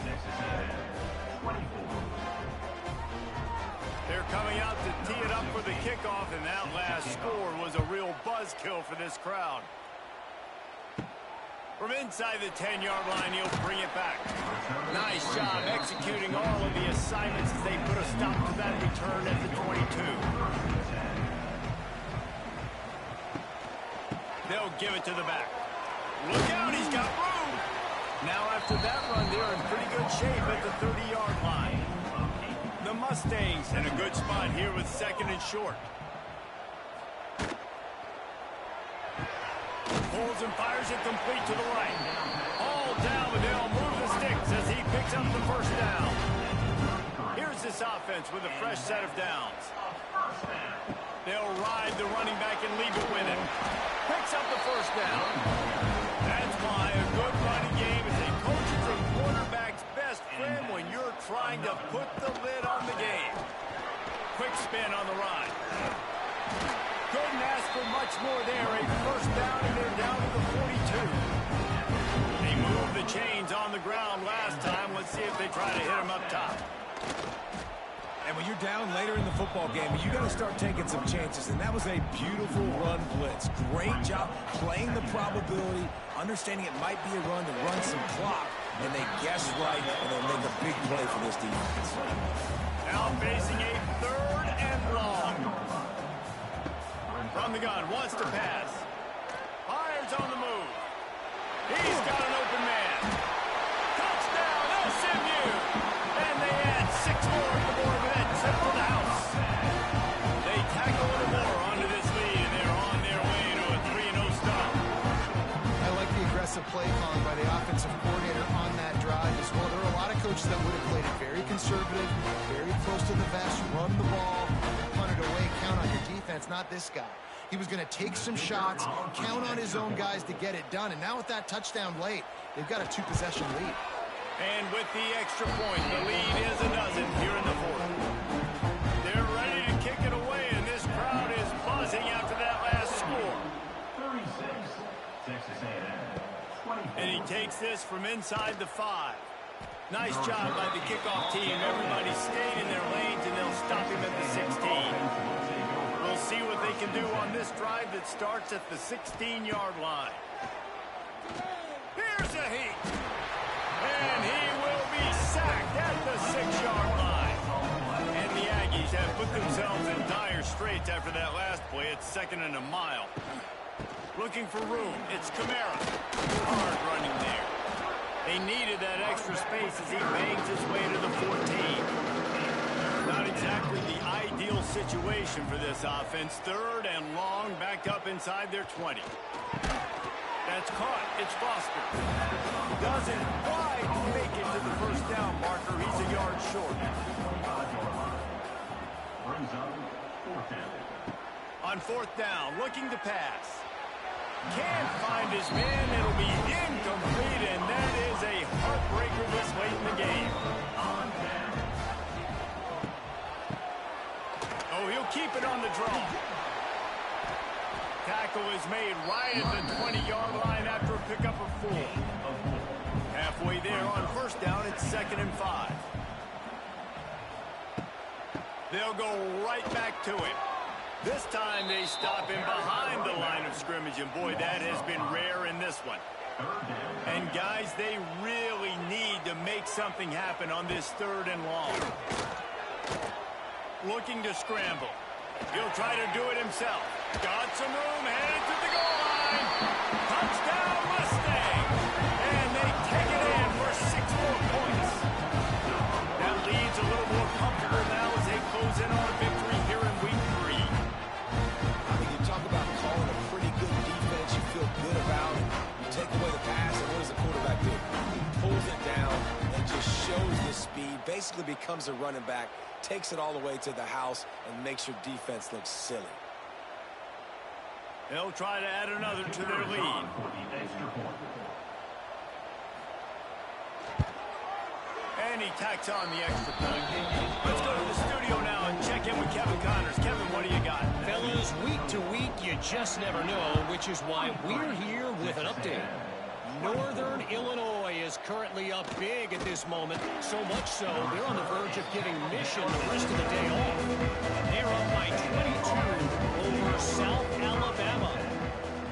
Texas A&M 24. They're coming out to tee it up for the kickoff, and that last score was a real buzzkill for this crowd. From inside the 10-yard line, he'll bring it back. Nice job executing all of the assignments as they put a stop to that return at the 22. They'll give it to the back. Look out, he's got room. Now after that run, they're in pretty good shape at the 30-yard line. The Mustangs in a good spot here with second and short. Pulls and fires it complete to the right. All down, but they'll move the sticks as he picks up the first down. Here's this offense with a fresh set of downs. They'll ride the running back and leave it with him. Picks up the first down. That's why a good trying to put the lid on the game. Quick spin on the run. Couldn't ask for much more there. A first down, and they're down to the 42. They moved the chains on the ground last time. Let's see if they try to hit them up top. And when you're down later in the football game, you got to start taking some chances. And that was a beautiful run blitz. Great job playing the probability, understanding it might be a run to run some clock. And they guess right, and they'll make a big play for this defense. Now facing a third and long. From the gun, wants to pass. Fires on the move. He's got an open man. Touchdown, SMU! And they add 6 more to the board with that tip to the house. They tack a little more onto this lead, and they're on their way to a 3-0 start. I like the aggressive play calling by the offensive coordinator on that drive as well. There are a lot of coaches that would have played it very conservative, very close to the vest, run the ball, punt it away, count on your defense, not this guy. He was going to take some shots, count on his own guys to get it done. And now with that touchdown late, they've got a 2-possession lead. And with the extra point, the lead is a dozen here in the fourth. They're ready to kick it away, and this crowd is buzzing after that last score. 36, Texas A&M, 24. And he takes this from inside the 5. Nice job by the kickoff team. Everybody stayed in their lanes, and they'll stop him at the 16. We'll see what they can do on this drive that starts at the 16-yard line. Here's a heat. And he will be sacked at the 6-yard line. And the Aggies have put themselves in dire straits after that last play. It's 2nd and a mile. Looking for room. It's Kamara. Hard running there. They needed that extra space as he bangs his way to the 14. Not exactly the ideal situation for this offense. 3rd and long, back up inside their 20. That's caught. It's Foster. Doesn't quite make it to the first down marker. He's a yard short. Brings up 4th down. On 4th down, looking to pass. Can't find his man. It'll be incomplete, and that is a heartbreaker this late in the game. Oh, he'll keep it on the draw. Tackle is made right at the 20-yard line after a pickup of 4. Halfway there on first down, it's 2nd and 5. They'll go right back to him. This time they stop him behind the line of scrimmage, and boy, that has been rare in this one. And guys, they really need to make something happen on this 3rd and long. Looking to scramble. He'll try to do it himself. Got some room, headed to the goal line. Touchdown, Mustang! And they take it in for 6 more points. That leads a little more comfortable now as they close in on a victory here in week 3. I mean, you talk about calling a pretty good defense you feel good about. You take away the pass, and what does the quarterback do? He pulls it down and just shows the speed, basically becomes a running back, takes it all the way to the house, and makes your defense look silly. They'll try to add another to their lead. And he tacks on the extra point. Let's go to the studio now and check in with Kevin Connors. Kevin, what do you got? Fellas, week to week, you just never know, which is why we're here with an update. Northern Illinois is currently up big at this moment, so much so they're on the verge of giving Mission the rest of the day off. They're up by 22 over South Alabama.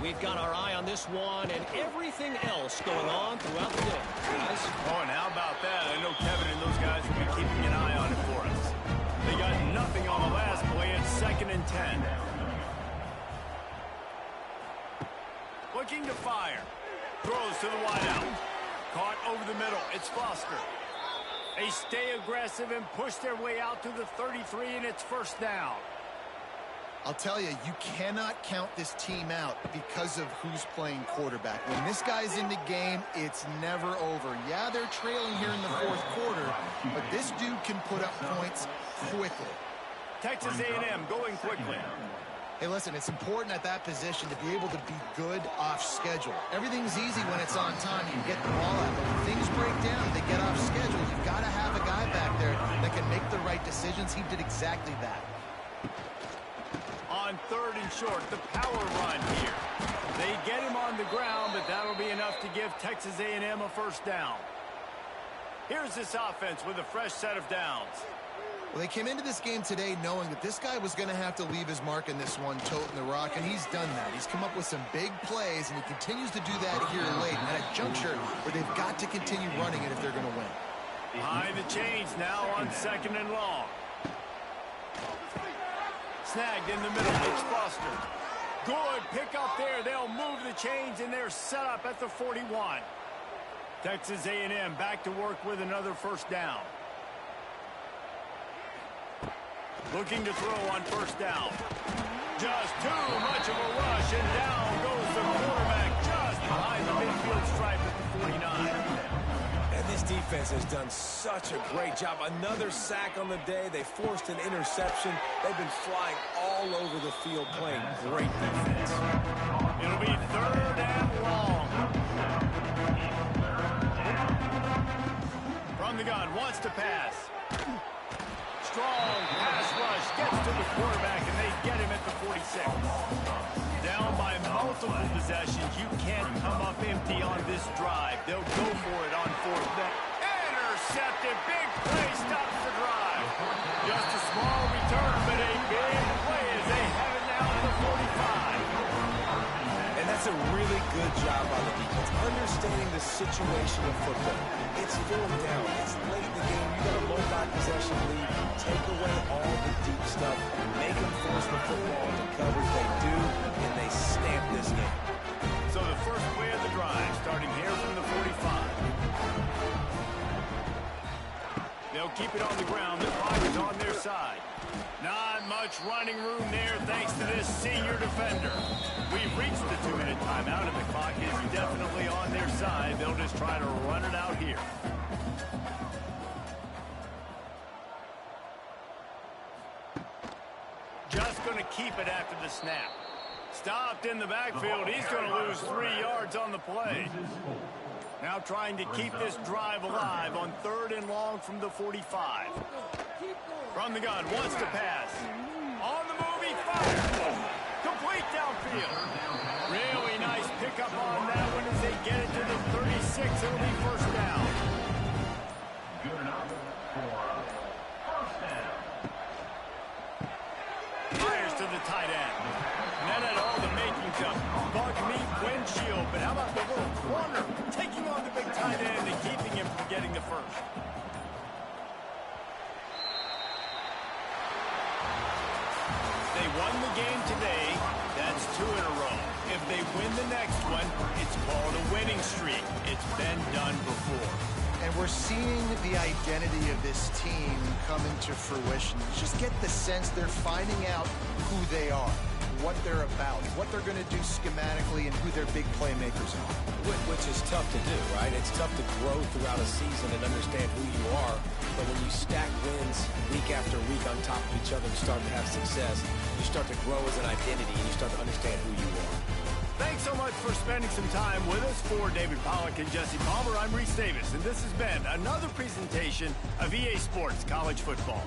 We've got our eye on this one and everything else going on throughout the day. Guys? Oh, and how about that? I know Kevin and those guys will be keeping an eye on it for us. They got nothing on the last play. It's 2nd and 10. Looking to fire. Throws to the wideout. Caught over the middle. It's Foster. They stay aggressive and push their way out to the 33, and it's first down. I'll tell you, you cannot count this team out because of who's playing quarterback. When this guy's in the game, it's never over. Yeah, they're trailing here in the 4th quarter, but this dude can put up points quickly. Texas A&M going quickly. Hey, listen, it's important at that position to be able to be good off schedule. Everything's easy when it's on time. You get the ball out. But when things break down, they get off schedule. You've got to have a guy back there that can make the right decisions. He did exactly that. On 3rd and short, the power run here. They get him on the ground, but that'll be enough to give Texas A&M a first down. Here's this offense with a fresh set of downs. Well, they came into this game today knowing that this guy was going to have to leave his mark in this one, toting the rock, and he's done that. He's come up with some big plays, and he continues to do that here late at a juncture where they've got to continue running it if they're going to win. Behind the chains now on 2nd and long. Snagged in the middle. It's Foster. Good pick up there. They'll move the chains, and they're set up at the 41. Texas A&M back to work with another first down. Looking to throw on first down. Just too much of a rush, and down goes the quarterback just behind the midfield stripe at the 49. And this defense has done such a great job. Another sack on the day. They forced an interception. They've been flying all over the field playing great defense. It'll be 3rd and long. From the gun, wants to pass. Strong pass rush, gets to the quarterback, and they get him at the 46. Down by multiple possessions. You can't come up empty on this drive. They'll go for it on 4th down. Intercepted. Big play stops the drive. Just a small return, but a big play as they have it now at the 45. And that's a really good job by the defense, understanding the situation of football. It's 4th down. It's late in the game. You got a multi-possession lead. Take away all the deep stuff. Make them force the football into coverage. They do, and they stamp this game. So the first play of the drive, starting here from the 45. They'll keep it on the ground. The clock is on their side. Not much running room there thanks to this senior defender. We've reached the 2-minute timeout, and the clock is definitely on their side. They'll just try to run it out here. Just going to keep it after the snap. Stopped in the backfield. He's going to lose 3 yards on the play. Now trying to keep this drive alive on 3rd and long from the 45. From the gun, wants to pass. On the move, he fires. Complete downfield. Really nice pickup on that one as they get it to the 36. It'll be first down. Good enough for first down. Fires to the tight end. And that had all the makings of bug meat windshield. But how about the little corner taking on the big tight end and keeping him from getting the first? They won the game today. That's 2 in a row. If they win the next one, it's called a winning streak. It's been done before. And we're seeing the identity of this team come into fruition. You just get the sense they're finding out who they are, what they're about, what they're going to do schematically, and who their big playmakers are. Which is tough to do, right? It's tough to grow throughout a season and understand who you are. But when you stack wins week after week on top of each other and start to have success, you start to grow as an identity and you start to understand who you are. Thanks so much for spending some time with us. For David Pollack and Jesse Palmer, I'm Reese Davis, and this has been another presentation of EA Sports College Football.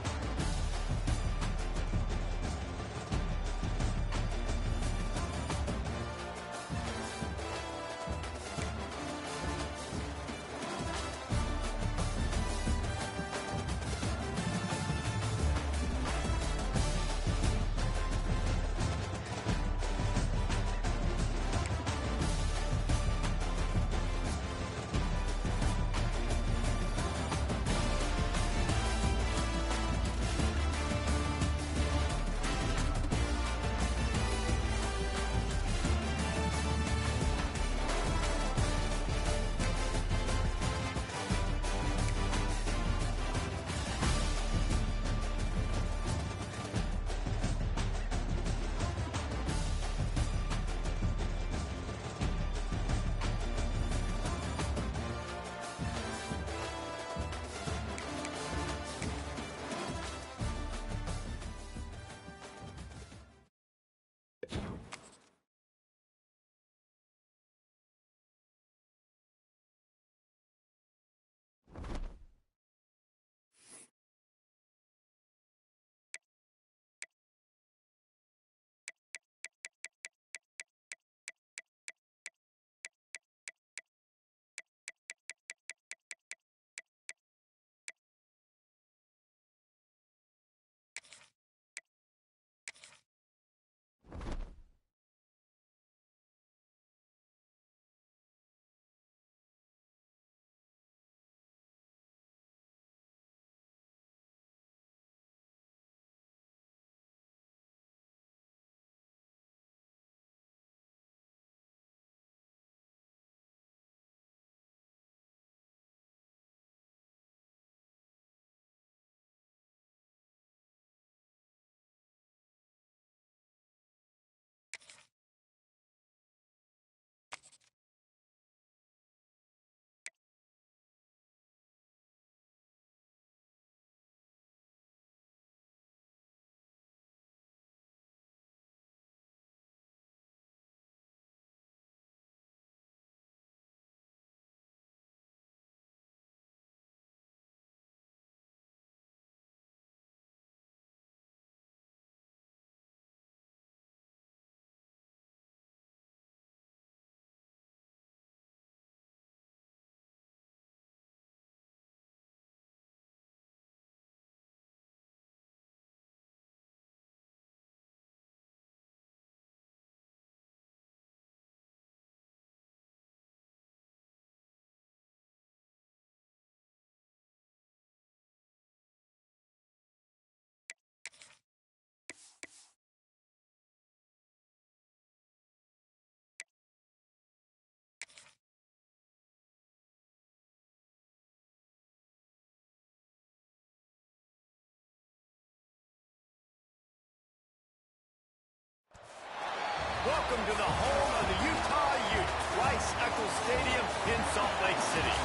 Welcome to the home of the Utah Utes, Rice-Eccles Stadium in Salt Lake City.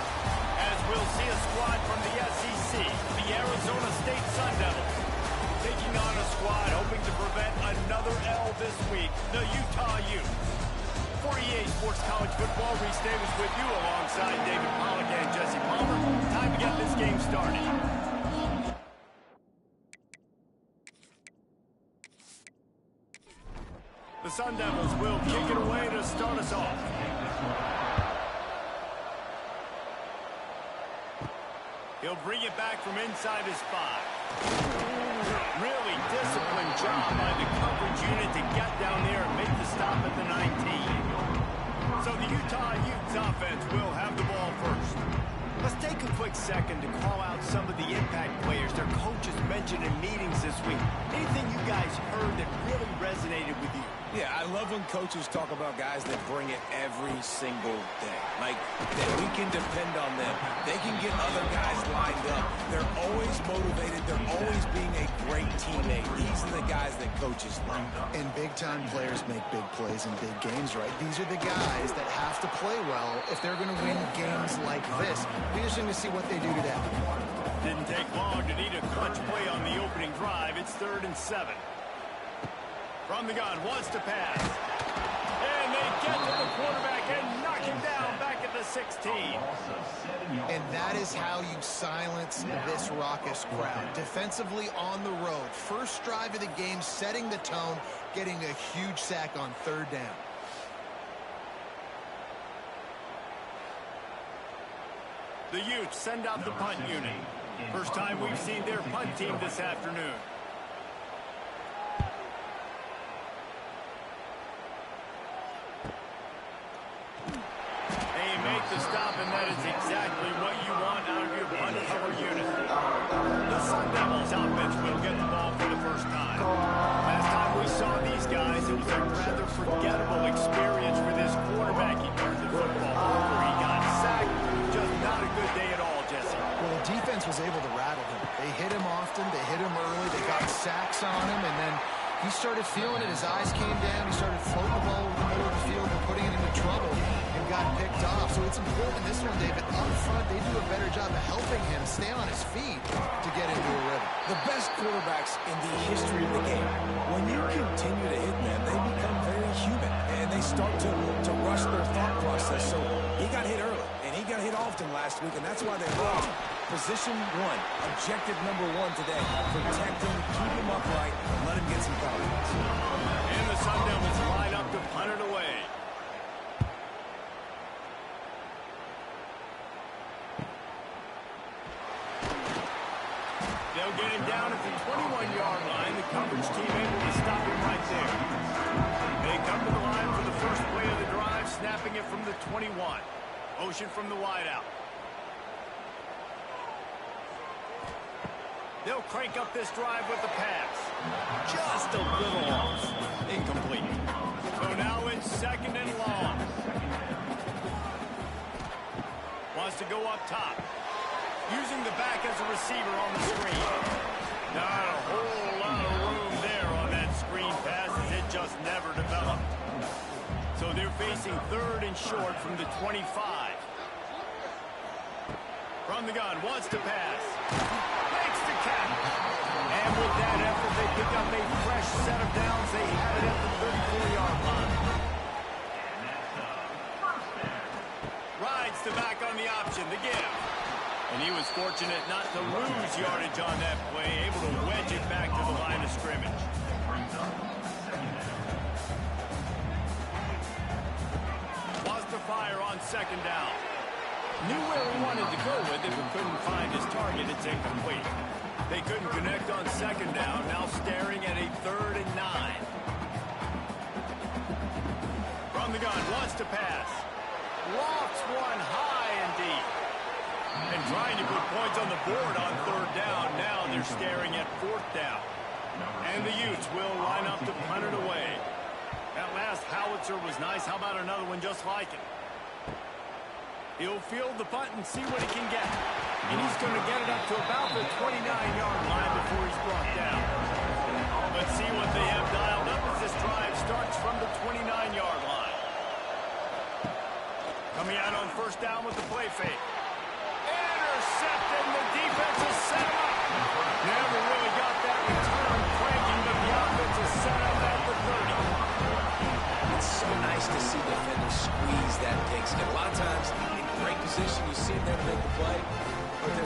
As we'll see a squad from the SEC, the Arizona State Sun Devils, taking on a squad hoping to prevent another L this week, the Utah Utes. For EA Sports College Football, Reese Davis with you alongside David Pollack and Jesse Palmer. Time to get this game started. The Sun Devils will kick it away to start us off. He'll bring it back from inside his 5. Really disciplined job by the coverage unit to get down there and make the stop at the 19. So the Utah Utes offense will have the ball first. Let's take a quick second to call out some of the impact players their coaches mentioned in meetings this week. Anything you guys heard that really resonated with you? Yeah, I love when coaches talk about guys that bring it every single day. Like, that we can depend on them. They can get other guys lined up. They're always motivated. They're always being a great teammate. These are the guys that coaches love. And big-time players make big plays in big games, right? These are the guys that have to play well if they're going to win games like this. Be interesting to see what they do today. Didn't take long to need a clutch play on the opening drive. It's 3rd and 7. From the gun, wants to pass. And they get to the quarterback and knock him down back at the 16. And that is how you silence this raucous crowd. Defensively on the road. First drive of the game, setting the tone, getting a huge sack on 3rd down. The Utes send out the punt unit. First time we've seen their punt team this afternoon. They make the stop, and that is exactly what you want out of your punt cover unit. The Sun Devils offense will get the ball for the first time. Last time we saw these guys, it was a rather forgettable experience for this quarterback. He turned the football over, he got sacked. Just not a good day at all, Jesse. Well, the defense was able to rattle him. They hit him often, they hit him early, they got sacks on him, and then he started feeling it. His eyes came down, he started floating the ball over the middle of the field and putting it into trouble. Got picked off. So it's important in this one, David. Up front, they do a better job of helping him stay on his feet to get into a rhythm. The best quarterbacks in the history of the game, when you continue to hit them, they become very human, and they start to rush their thought process. So he got hit early, and he got hit often last week, and that's why they lost. Position 1, objective number 1 today. Protect him, keep him upright, let him get some confidence. And the Sun Devils line up to punt it away. They'll get him down at the 21-yard line. The coverage team able to stop him right there. They come to the line for the first play of the drive, snapping it from the 21. Motion from the wideout. They'll crank up this drive with the pass. Just a little off. Incomplete. So now it's 2nd and long. Wants to go up top. Using the back as a receiver on the screen. Not a whole lot of room there on that screen pass as it just never developed. So they're facing 3rd and short from the 25. From the gun, wants to pass. Makes the catch. And with that effort, they pick up a fresh set of downs. They have it at the 34-yard line. Rides the back on the option, the give. And he was fortunate not to lose yardage on that play, able to wedge it back to the line of scrimmage. Wants to fire on 2nd down. Knew where he wanted to go with it, but couldn't find his target. It's incomplete. They couldn't connect on 2nd down, now staring at a 3rd and 9. From the gun, wants to pass. Lofts one high and deep. And trying to put points on the board on 3rd down. Now they're staring at 4th down. And the Utes will line up to punt it away. That last howitzer was nice. How about another one just like it? He'll field the punt and see what he can get. And he's going to get it up to about the 29-yard line before he's brought down. Let's see what they have dialed up as this drive starts from the 29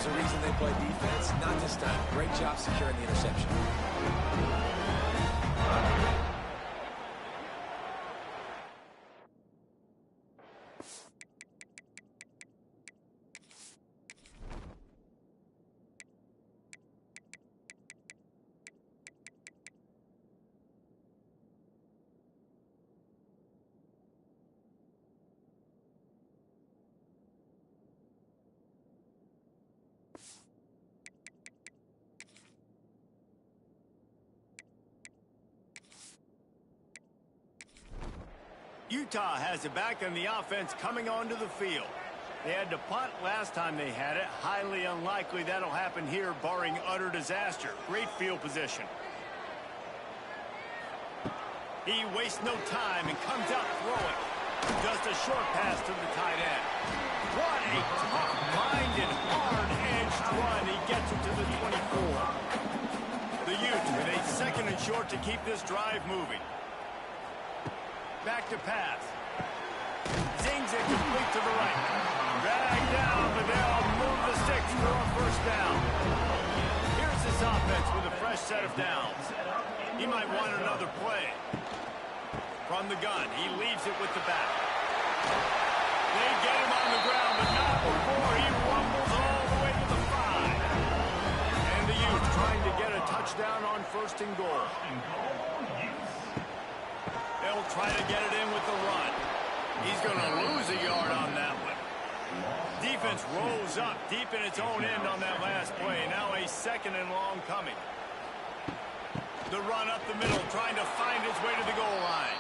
a reason they play defense. Not this time. Great job securing the interception. Utah has it back on the offense coming onto the field. They had to punt last time they had it. Highly unlikely that'll happen here, barring utter disaster. Great field position. He wastes no time and comes out throwing. Just a short pass to the tight end. What a tough-minded, hard-edged run. He gets it to the 24. The Utes with a second and short to keep this drive moving. Back to pass. Zings it complete to the right. Drag down, but they'll move the sticks for a first down. Here's this offense with a fresh set of downs. He might want another play. From the gun, he leaves it with the back. They get him on the ground, but not before he rumbles all the way to the 5. And the Utes trying to get a touchdown on first and goal. They'll try to get it in with the run. He's going to lose a yard on that one. Defense rolls up deep in its own end on that last play. Now a second and long coming. The run up the middle, trying to find his way to the goal line.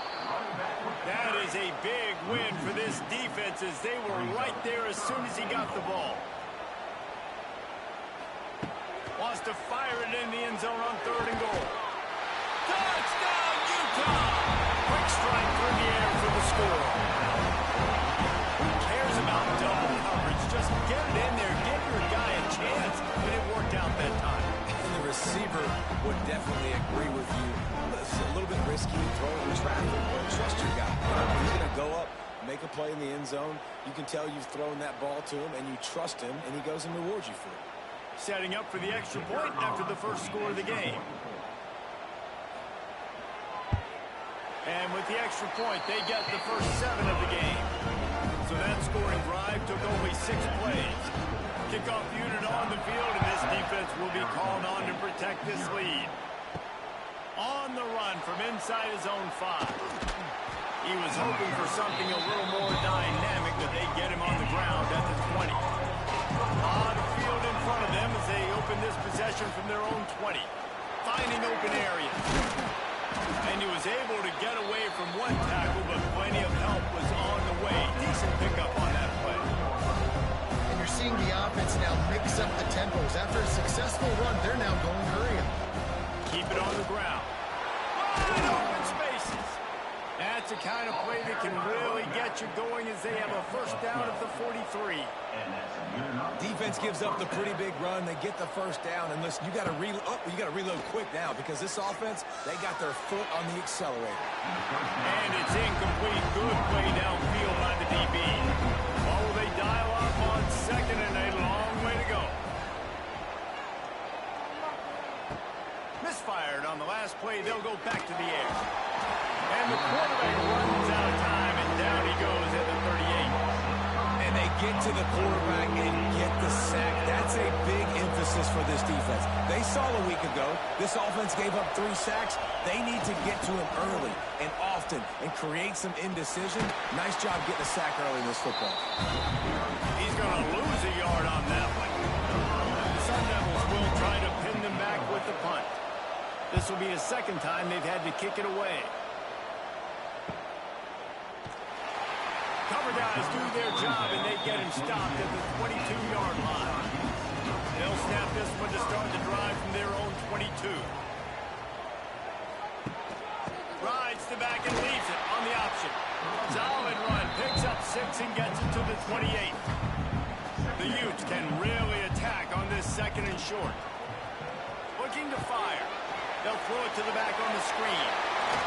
That is a big win for this defense as they were right there as soon as he got the ball. Wants to fire it in the end zone on third and goal. Touchdown, Utah! Quick strike through the air for the score. Who cares about double coverage? Just get it in there, give your guy a chance, and it worked out that time. And the receiver would definitely agree with you. It's a little bit risky throwing in traffic, but trust your guy. He's going to go up, make a play in the end zone. You can tell you've thrown that ball to him, and you trust him, and he goes and rewards you for it. Setting up for the extra point after the first score of the game. And with the extra point, they get the first 7 of the game. So that scoring drive took only 6 plays. Kickoff unit on the field, and this defense will be called on to protect this lead. On the run from inside his own 5. He was hoping for something a little more dynamic, but they get him on the ground at the 20. On the field in front of them as they open this possession from their own 20. Finding open areas. And he was able to get away from one tackle, but plenty of help was on the way. Decent pickup on that play. And you're seeing the offense now mix up the tempos. After a successful run, they're now going hurry up. Keep it on the ground. Wide open spaces. That's the kind of play that can really get you going as they have a first down at the 43. Defense gives up the pretty big run. They get the first down, and listen, you got to reload quick now because this offense, they got their foot on the accelerator. And it's incomplete. Good play downfield by the DB. Oh, they dial up on second, and a long way to go. Misfired on the last play. They'll go back to the air. And the quarterback runs out of time, and down he goes at the 38. And they get to the quarterback and get the sack. That's a big emphasis for this defense. They saw a week ago, this offense gave up 3 sacks. They need to get to him early and often and create some indecision. Nice job getting a sack early in this football. He's going to lose a yard on that one. The Sun Devils will try to pin them back with the punt. This will be the second time they've had to kick it away. Cover guys do their job, and they get him stopped at the 22-yard line. They'll snap this one to start the drive from their own 22. Rides the back and leaves it on the option. Solid run, picks up 6 and gets it to the 28. The Utes can really attack on this second and short. Looking to fire. They'll throw it to the back on the screen.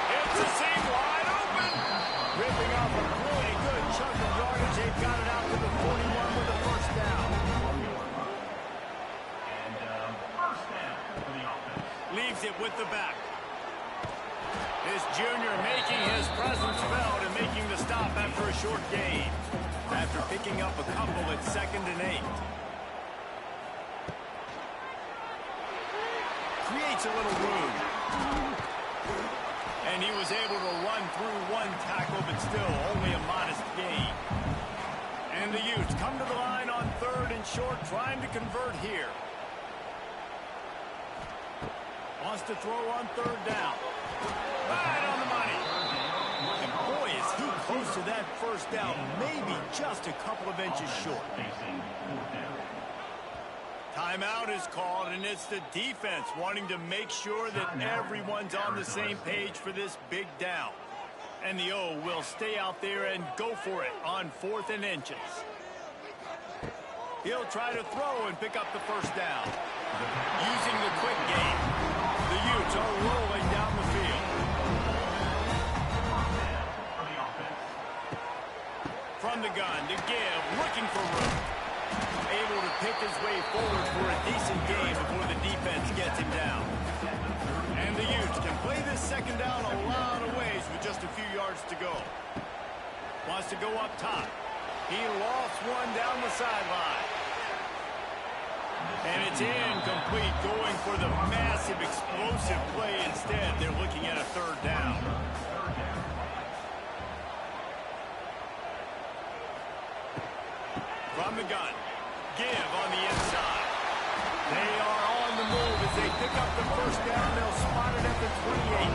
It's a seam wide open. Ripping off a really good chunk of yardage. They've got it out to the 41 with a first down. it with the back. This junior making his presence felt and making the stop after a short gain. After picking up a couple at 2nd and 8. Creates a little room. And he was able to run through one tackle, but still only a modest gain. And the Utes come to the line on 3rd and short, trying to convert here. Wants to throw on 3rd down. Right on the money. And boy, is he close to that 1st down, maybe just a couple of inches short. Timeout is called, and it's the defense wanting to make sure that everyone's on the same page for this big down. And the O will stay out there and go for it on 4th and inches. He'll try to throw and pick up the 1st down. Using the quick game, the Utes are rolling down the field. From the gun to give, looking for room. Able to pick his way forward for a decent game before the defense gets him down. And the Utes can play this 2nd down a lot of ways with just a few yards to go. Wants to go up top. He lost one down the sideline. And it's incomplete, going for the massive explosive play instead. They're looking at a 3rd down. From the gun. Give on the inside. They are on the move as they pick up the 1st down. They'll spot it at the 28.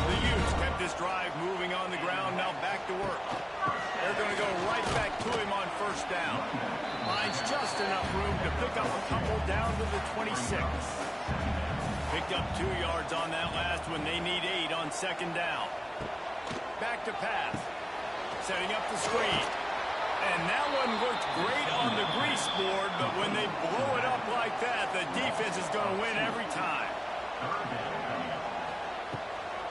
The Utes kept this drive moving on the ground. Now back to work. They're going to go right back to him on 1st down. Finds just enough room to pick up a couple down to the 26. Picked up 2 yards on that last one. They need 8 on 2nd down. Back to pass. Setting up the screen. And that one looked great on the grease board, but when they blow it up like that, the defense is going to win every time.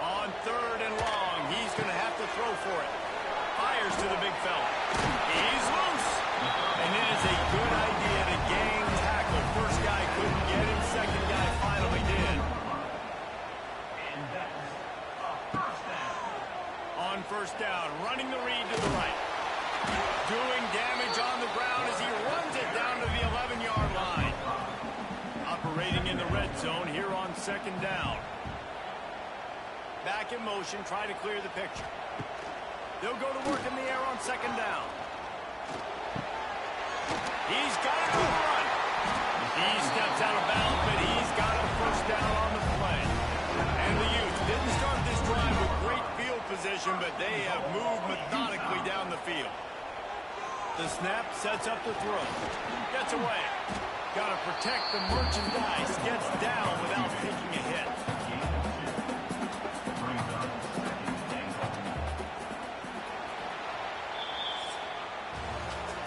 On 3rd and long, he's going to have to throw for it. Fires to the big fella. He's loose. And it is a good idea to gang tackle. First guy couldn't get him. Second guy finally did. On 1st down, running the read to the right. Doing damage on the ground as he runs it down to the 11-yard line. Operating in the red zone here on 2nd down. Back in motion, try to clear the picture. They'll go to work in the air on 2nd down. He's got it on the run. He steps out of bounds, but he's got a 1st down on the play. And the Utes didn't start this drive with great field position, but they have moved methodically down the field. The snap sets up the throw. Gets away. Got to protect the merchandise. Gets down without taking a hit.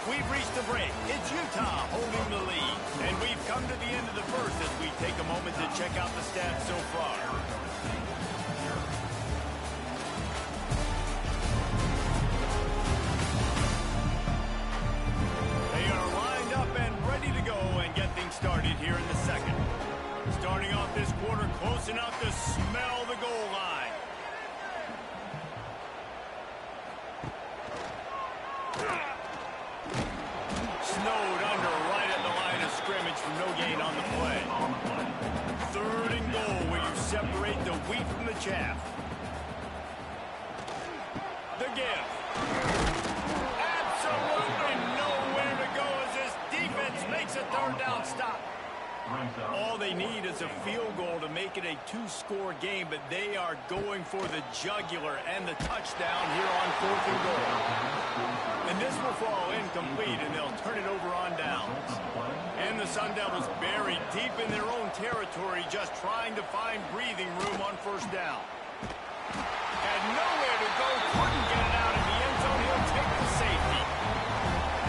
We've reached the break. It's Utah holding the lead. And we've come to the end of the 1st as we take a moment to check out the stats so far. Started here in the 2nd. Starting off this quarter close enough to smell the goal line. Snowed under right at the line of scrimmage for no gain on the play. 3rd and goal where you separate the wheat from the chaff. The give. Absolutely nowhere to go as this defense makes a 3rd down stop. All they need is a field goal to make it a 2-score game, but they are going for the jugular and the touchdown here on 4th and goal. And this will fall incomplete, and they'll turn it over on downs. And the Sun Devils buried deep in their own territory, just trying to find breathing room on 1st down. Had nowhere to go, couldn't get it out in the end zone. He'll take the safety.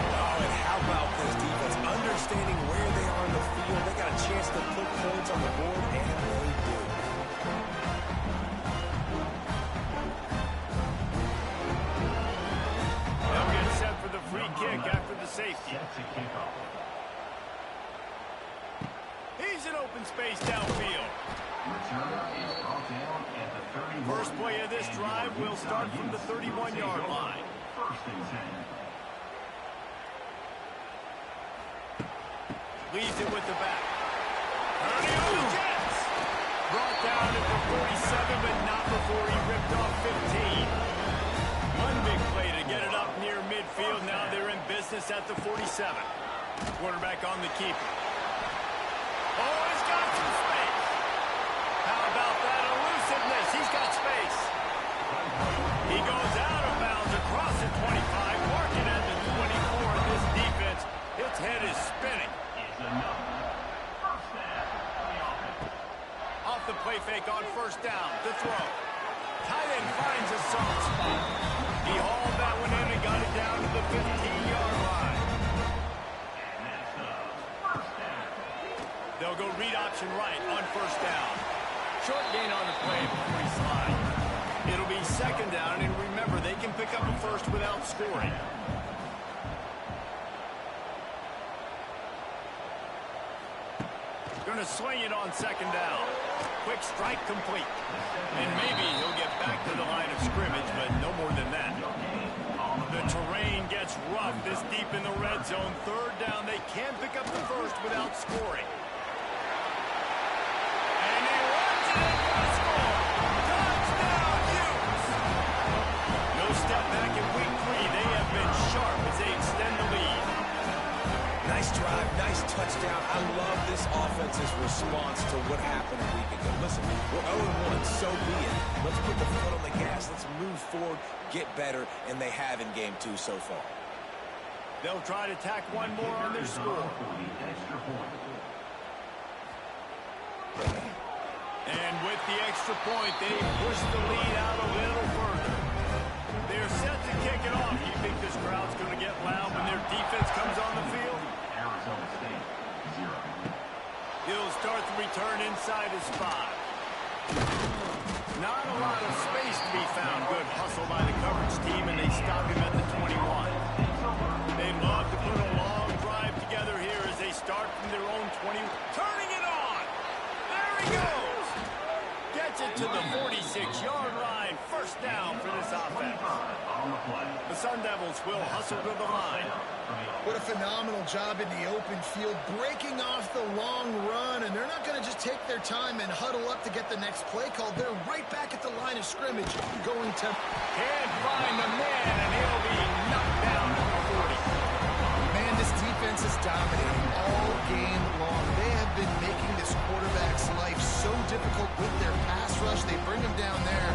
Oh, and how about this defense understanding where they are in the field? They got a chance to put points on the board, and they do. They'll get set for the free kick after the safety. He's in open space downfield. First play of this drive will start from the 31-yard line. Leads it with the back. Turning on the Jets. Brought down at the 47, but not before he ripped off 15. One big play to get it up near midfield. Now they're in business at the 47. Quarterback on the keeper. Oh, he's got some space. How about that elusiveness? He's got space. He goes out of bounds across the 25, marking at the 24. This defense, its head is spinning. Off the play fake on first down. The throw. Tight end finds a soft spot. He hauled that one in and got it down to the 15-yard line. They'll go read option right on first down. Short gain on the play before he slides. It'll be second down, and remember, they can pick up a first without scoring. Going to swing it on second down. Quick strike complete. And maybe he'll get back to the line of scrimmage, but no more than that. The terrain gets rough this deep in the red zone. Third down, they can pick up the first without scoring. And he runs it in for a score. Touchdown, Hughes! No step back in week 3. They have been sharp as they extend the lead. Nice drive, nice touchdown. I love this offense's response to what happened a week ago. Listen, we're 0-1, so be it. Let's put the foot on the gas. Let's move forward, get better, and they have in game 2 so far. They'll try to tack one more on their score. And with the extra point, they push the lead out a little further. They're set to kick it off. You think this crowd's going to get loud when their defense comes on the field? He'll start the return inside his 5. Not a lot of space to be found. Good hustle by the coverage team, and they stop him at the 21. They love to put a long drive together here as they start from their own 20. Turning it on! There he goes! Gets it to the 46-yard line. First down for this offense. The Sun Devils will hustle to the line. What a phenomenal job in the open field, breaking off the long run, and they're not going to just take their time and huddle up to get the next play called. They're right back at the line of scrimmage, going to... Can't find the man, and he'll be knocked down to the 40. Man, this defense is dominating all game long. They have been making this quarterback's life so difficult with their pass rush. They bring him down there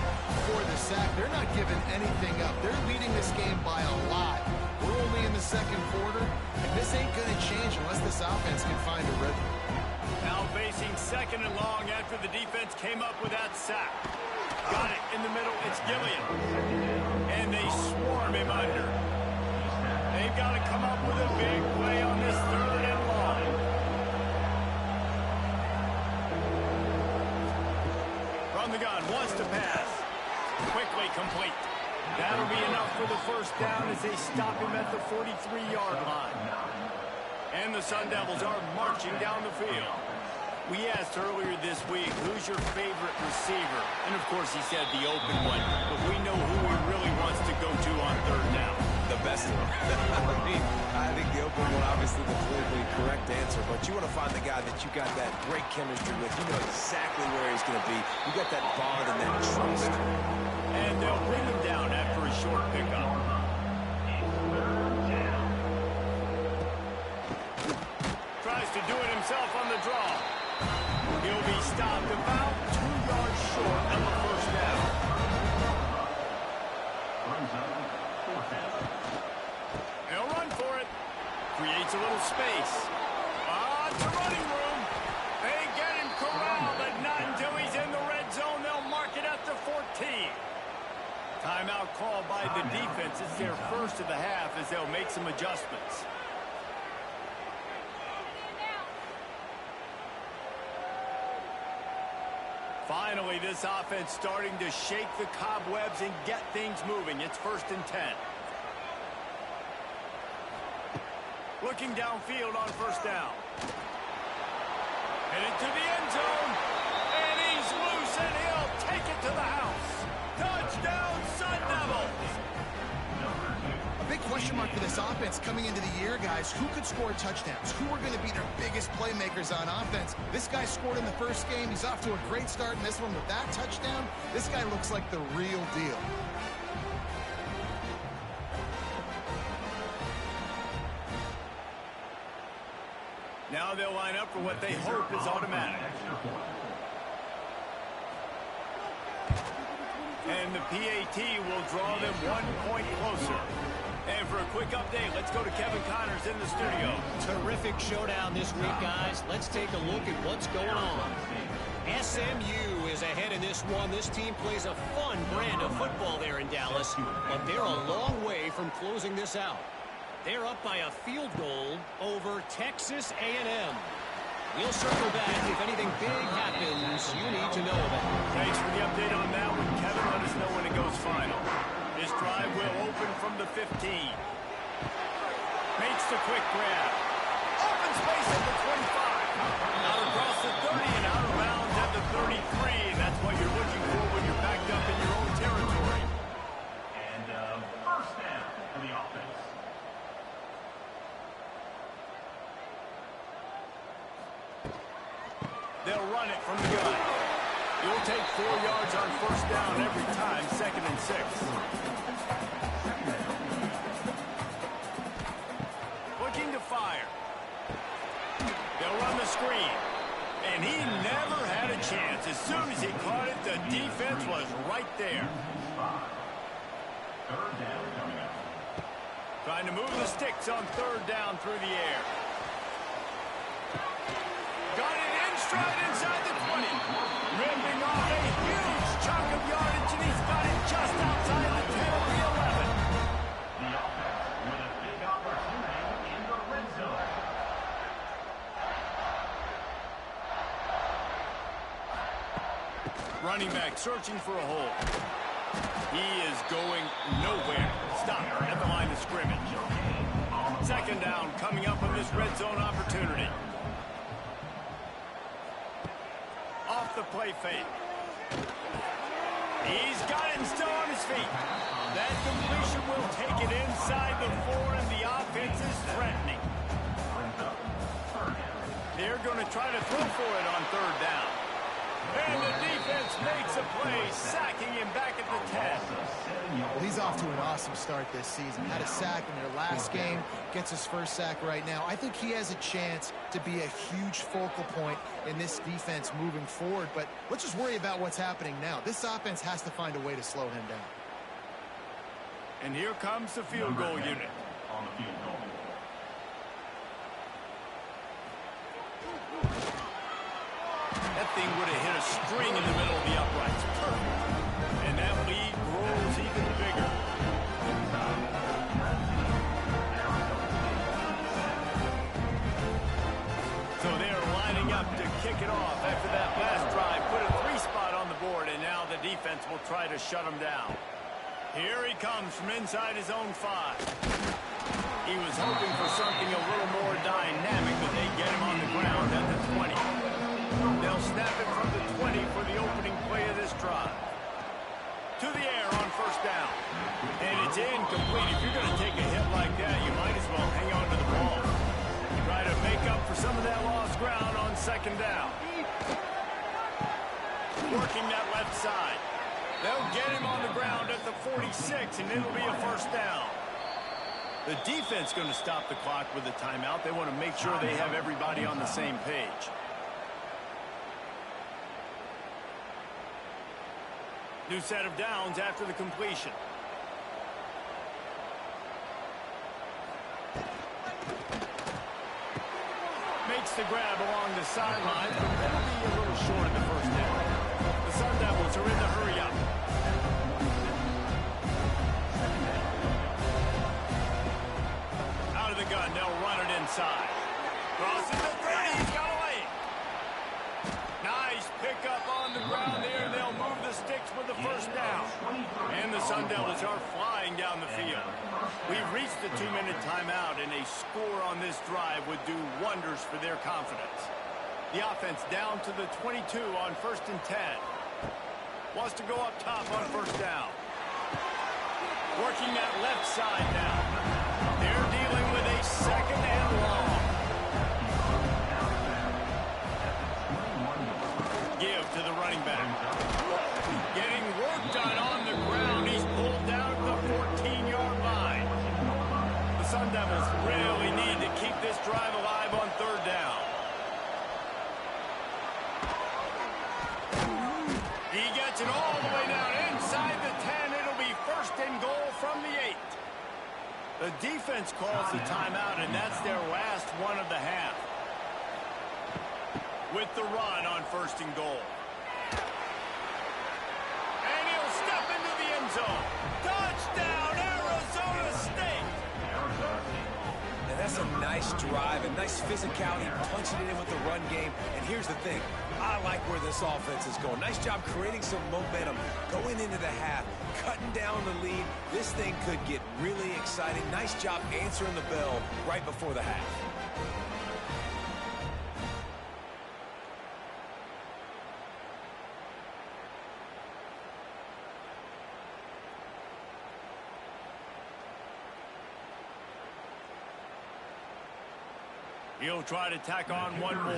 for the sack. They're not giving anything up. They're leading this game by a lot. We're only in the second quarter, and this ain't going to change unless this offense can find a rhythm. Now facing second and long after the defense came up with that sack. Got it in the middle. It's Gilliam. And they swarm him under. They've got to come up with a big play on this third and long. From the gun, wants to pass. Quickly complete. That'll be enough for the first down as they stop him at the 43-yard line. And the Sun Devils are marching down the field. We asked earlier this week, who's your favorite receiver? And, of course, he said the open one. But we know who he really wants to go to on third down. The best one. I think the open one, obviously the politically correct answer, but you want to find the guy that you got that great chemistry with. You know exactly where he's going to be. You got that bond and that trust. And they'll bring him down after a short pickup. Tries to do it himself on the draw. He'll be stopped about 2 yards short of the first down. He'll run for it. Creates a little space. It's a running room. They get him corralled, but not until he's in the red zone. They'll mark it at the 14. Timeout called by the defense. It's their first of the half as they'll make some adjustments. Finally, this offense starting to shake the cobwebs and get things moving. It's 1st and 10. Looking downfield on first down. Headed to the end zone. And he's for this offense coming into the year, guys, who could score touchdowns? Who are going to be their biggest playmakers on offense? This guy scored in the first game. He's off to a great start in this one with that touchdown. This guy looks like the real deal. Now they'll line up for what they hope is automatic. And the PAT will draw them 1 point closer. And for a quick update, let's go to Kevin Connors in the studio. Terrific showdown this week, guys. Let's take a look at what's going on. SMU is ahead in this one. This team plays a fun brand of football there in Dallas, but they're a long way from closing this out. They're up by a field goal over Texas A&M. We'll circle back if anything big happens you need to know about. Thanks for the update on that one, Kevin. Let us know when it goes final. This drive will open from the 15. Makes the quick grab. Open space at the 25. Out across the 30 and out of bounds at the 33. That's what you're looking for when you're backed up in your own territory. And first down for the offense. They'll run it from the gun. You'll take 4 yards on first down every time, 2nd and 6. Looking to fire. They'll run the screen. And he never had a chance. As soon as he caught it, the defense was right there. Third down coming up. Trying to move the sticks on 3rd down through the air. Got it in stride inside the 20. Ripping off a huge chunk of yardage, and he's got it just outside the 10 of the 11. The offense with a big opportunity in the red zone. Running back searching for a hole. He is going nowhere. Stop at the line of scrimmage. 2nd down coming up on this red zone opportunity. Off the play fake. He's got it and still on his feet. That completion will take it inside the 4, and the offense is threatening. They're going to try to throw for it on 3rd down. And the defense makes a play, sacking him back at the 10. Well, he's off to an awesome start this season. Had a sack in their last game, gets his first sack right now. I think he has a chance to be a huge focal point in this defense moving forward. But let's just worry about what's happening now. This offense has to find a way to slow him down. And here comes the field goal unit. On the field goal. That thing would have hit a string in the middle of the uprights. Perfect. And that lead grows even bigger. So they're lining up to kick it off after that last drive. Put a 3 spot on the board, and now the defense will try to shut them down. Here he comes from inside his own 5. He was hoping for something a little more dynamic, but they get him on the ground at the 20. They'll snap it from the 20 for the opening play of this drive. To the air on 1st down. And it's incomplete. If you're going to take a hit like that, you might as well hang on to the ball. Try to make up for some of that lost ground on 2nd down. Working that left side. They'll get him on the ground at the 46, and it'll be a 1st down. The defense going to stop the clock with a timeout. They want to make sure they have everybody on the same page. New set of downs after the completion. Makes the grab along the sideline, but that'll be a little short of the 1st down. The Sun Devils are in the hurry-up. Out of the gun, they'll run it inside. Crosses the 30, he's got away. Nice pickup on the ground there. They'll move the sticks with the 1st down. And the Sun Devils are flying down the field. We've reached the 2-minute timeout, and a score on this drive would do wonders for their confidence. The offense down to the 22 on 1st and 10. Wants to go up top on 1st down. Working that left side now. all the way down inside the 10. It'll be first and goal from the 8. The defense calls the timeout, and that's their last one of the half. With the run on first and goal. And he'll step into the end zone. Touchdown, Arizona State! And that's a nice drive, a nice physicality, punching it in with the run game. And here's the thing. I like where this offense is going. Nice job creating some momentum, going into the half, cutting down the lead. This thing could get really exciting. Nice job answering the bell right before the half. He'll try to tack on one more.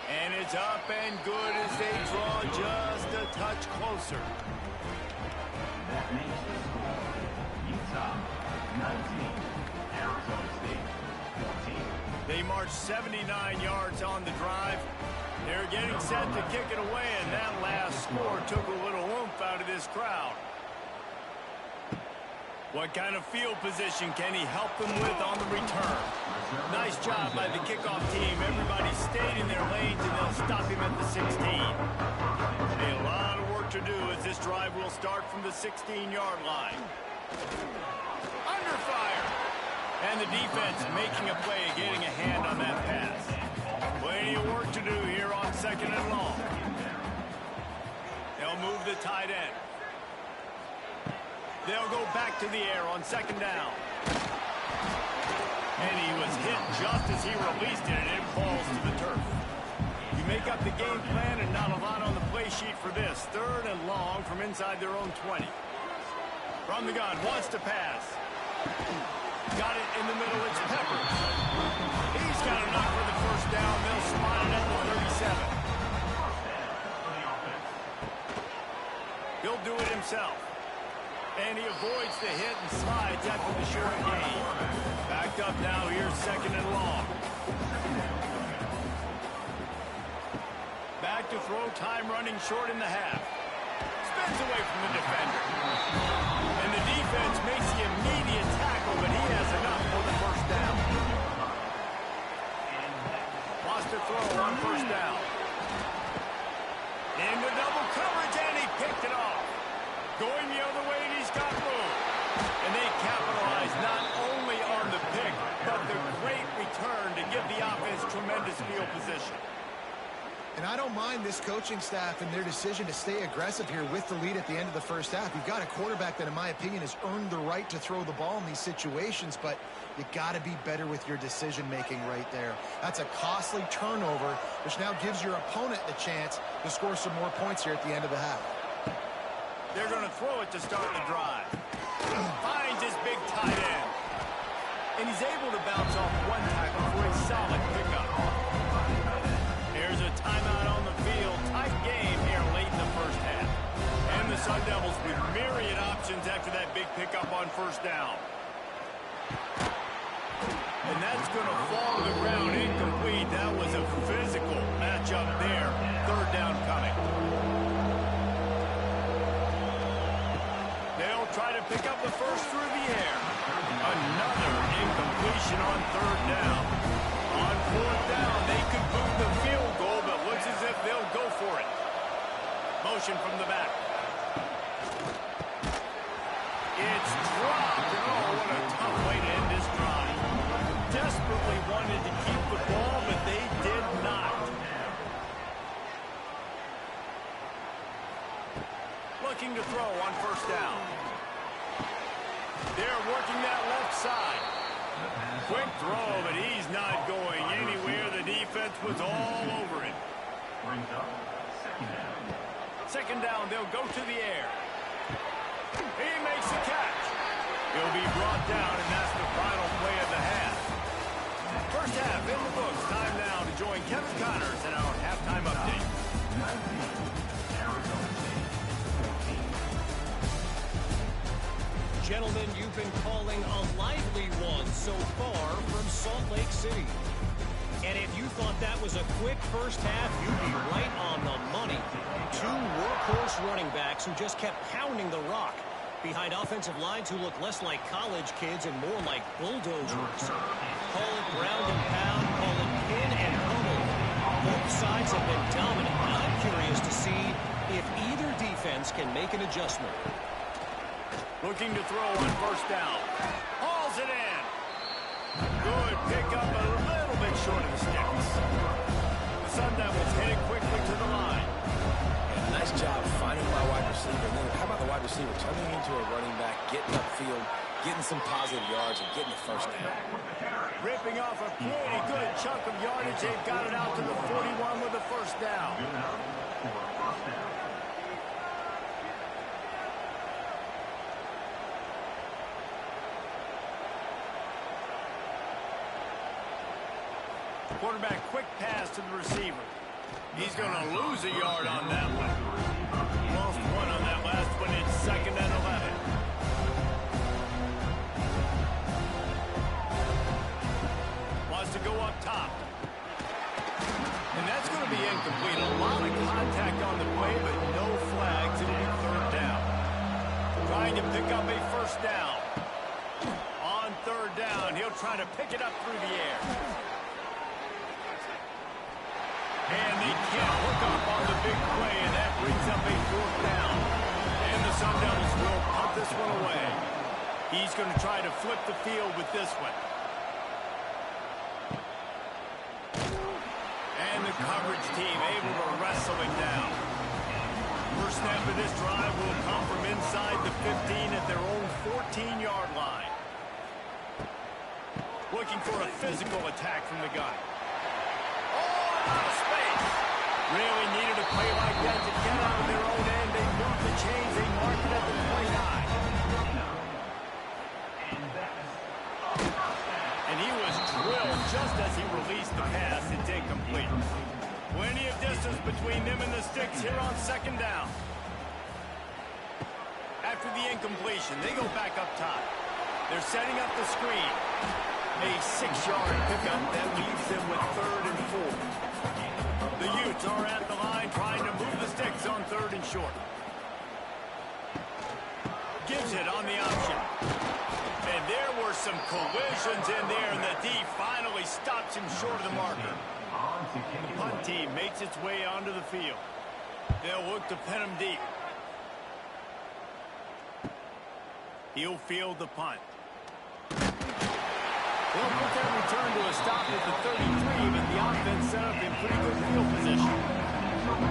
And it's up and good as they draw just a touch closer. That makes the score Utah 19, Arizona State 14. They marched 79 yards on the drive. They're getting set to kick it away, and that last score took a little oomph out of this crowd. What kind of field position can he help them with on the return? Nice job by the kickoff team. Everybody stayed in their lanes, and they'll stop him at the 16. A lot of work to do as this drive will start from the 16-yard line. Under fire. And the defense making a play, getting a hand on that pass. Plenty of work to do here on second and long. They'll move the tight end. They'll go back to the air on second down. And he was hit just as he released it, and it falls to the turf. You make up the game plan, and not a lot on the play sheet for this. Third and long from inside their own 20. From the gun, wants to pass. Got it in the middle, it's Peppers. He's got enough for the first down. They'll spot it at the 37. He'll do it himself. And he avoids the hit and slides after the short gain. Backed up now, here's second and long. Back to throw, time running short in the half. Spins away from the defender. And the defense makes the immediate tackle, but he has enough for the first down. Lost a throw on first down. Into double coverage, and he picked it off. Going the other way, and he's got room. And they capitalize not only on the pick, but the great return to give the offense tremendous field position. And I don't mind this coaching staff and their decision to stay aggressive here with the lead at the end of the first half. You've got a quarterback that, in my opinion, has earned the right to throw the ball in these situations, but you got to be better with your decision-making right there. That's a costly turnover, which now gives your opponent the chance to score some more points here at the end of the half. They're going to throw it to start the drive. Finds his big tight end. And he's able to bounce off one tackle for a solid pickup. There's a timeout on the field. Tight game here late in the first half. And the Sun Devils with myriad options after that big pickup on first down. And that's going to fall to the ground incomplete. That was a physical matchup there. Third down coming. They'll try to pick up the first through the air. Another incompletion on third down. On fourth down, they could boot the field goal, but looks as if they'll go for it. Motion from the back. It's dropped. Oh, what a tough way to end this drive. Desperately wanted to keep the ball, but they did not. Looking to throw on first down. They're working that left side. Quick throw, but he's not going anywhere. The defense was all over it. Brings up second down. Second down, they'll go to the air. He makes the catch. He'll be brought down, and that's the final play of the half. First half in the books. Time now to join Kevin Connors in our halftime update. 19, Arizona State 14. Gentlemen, you've been calling a lively one so far from Salt Lake City. And if you thought that was a quick first half, you'd be right on the money. Two workhorse running backs who just kept pounding the rock behind offensive lines who look less like college kids and more like bulldozers. Call it ground and pound, call it pin and pummel. Both sides have been dominant, and I'm curious to see if either defense can make an adjustment. Looking to throw on first down. Hauls it in. Good pickup, a little bit short of the sticks. The Sun Devils headed quickly to the line. Yeah, nice job finding my wide receiver. And then how about the wide receiver turning into a running back, getting upfield, getting some positive yards, and getting the first down. Ripping off a pretty good chunk of yardage. They've got it out to the 41 with the first down. Quarterback quick pass to the receiver. He's going to lose a yard on that one. Lost one on that last one. It's 2nd and 11. Wants to go up top. And that's going to be incomplete. A lot of contact on the play, but no flags. It'll be 3rd down. Trying to pick up a first down. On 3rd down, he'll try to pick it up through the air. And he can't hook up on the big play, and that brings up a 4th down. And the Sun Devils will punt this one away. He's going to try to flip the field with this one. And the coverage team able to wrestle him down. First snap of this drive will come from inside the 15 at their own 14-yard line. Looking for a physical attack from the gun. Out of space. Really needed a play like that to get out of their own end. They moved the chains. They marked it at the 29. And he was drilled just as he released the pass. It's incomplete. Plenty of distance between them and the sticks here on 2nd down. After the incompletion, they go back up top. They're setting up the screen. A 6-yard pickup that leaves them with 3rd and 4. The Utes are at the line trying to move the sticks on 3rd and short. Gives it on the option. And there were some collisions in there, and the D finally stops him short of the marker. The punt team makes its way onto the field. They'll look to pin him deep. He'll field the punt. They'll put that return to a stop at the 33, but the offense set up in pretty good field position.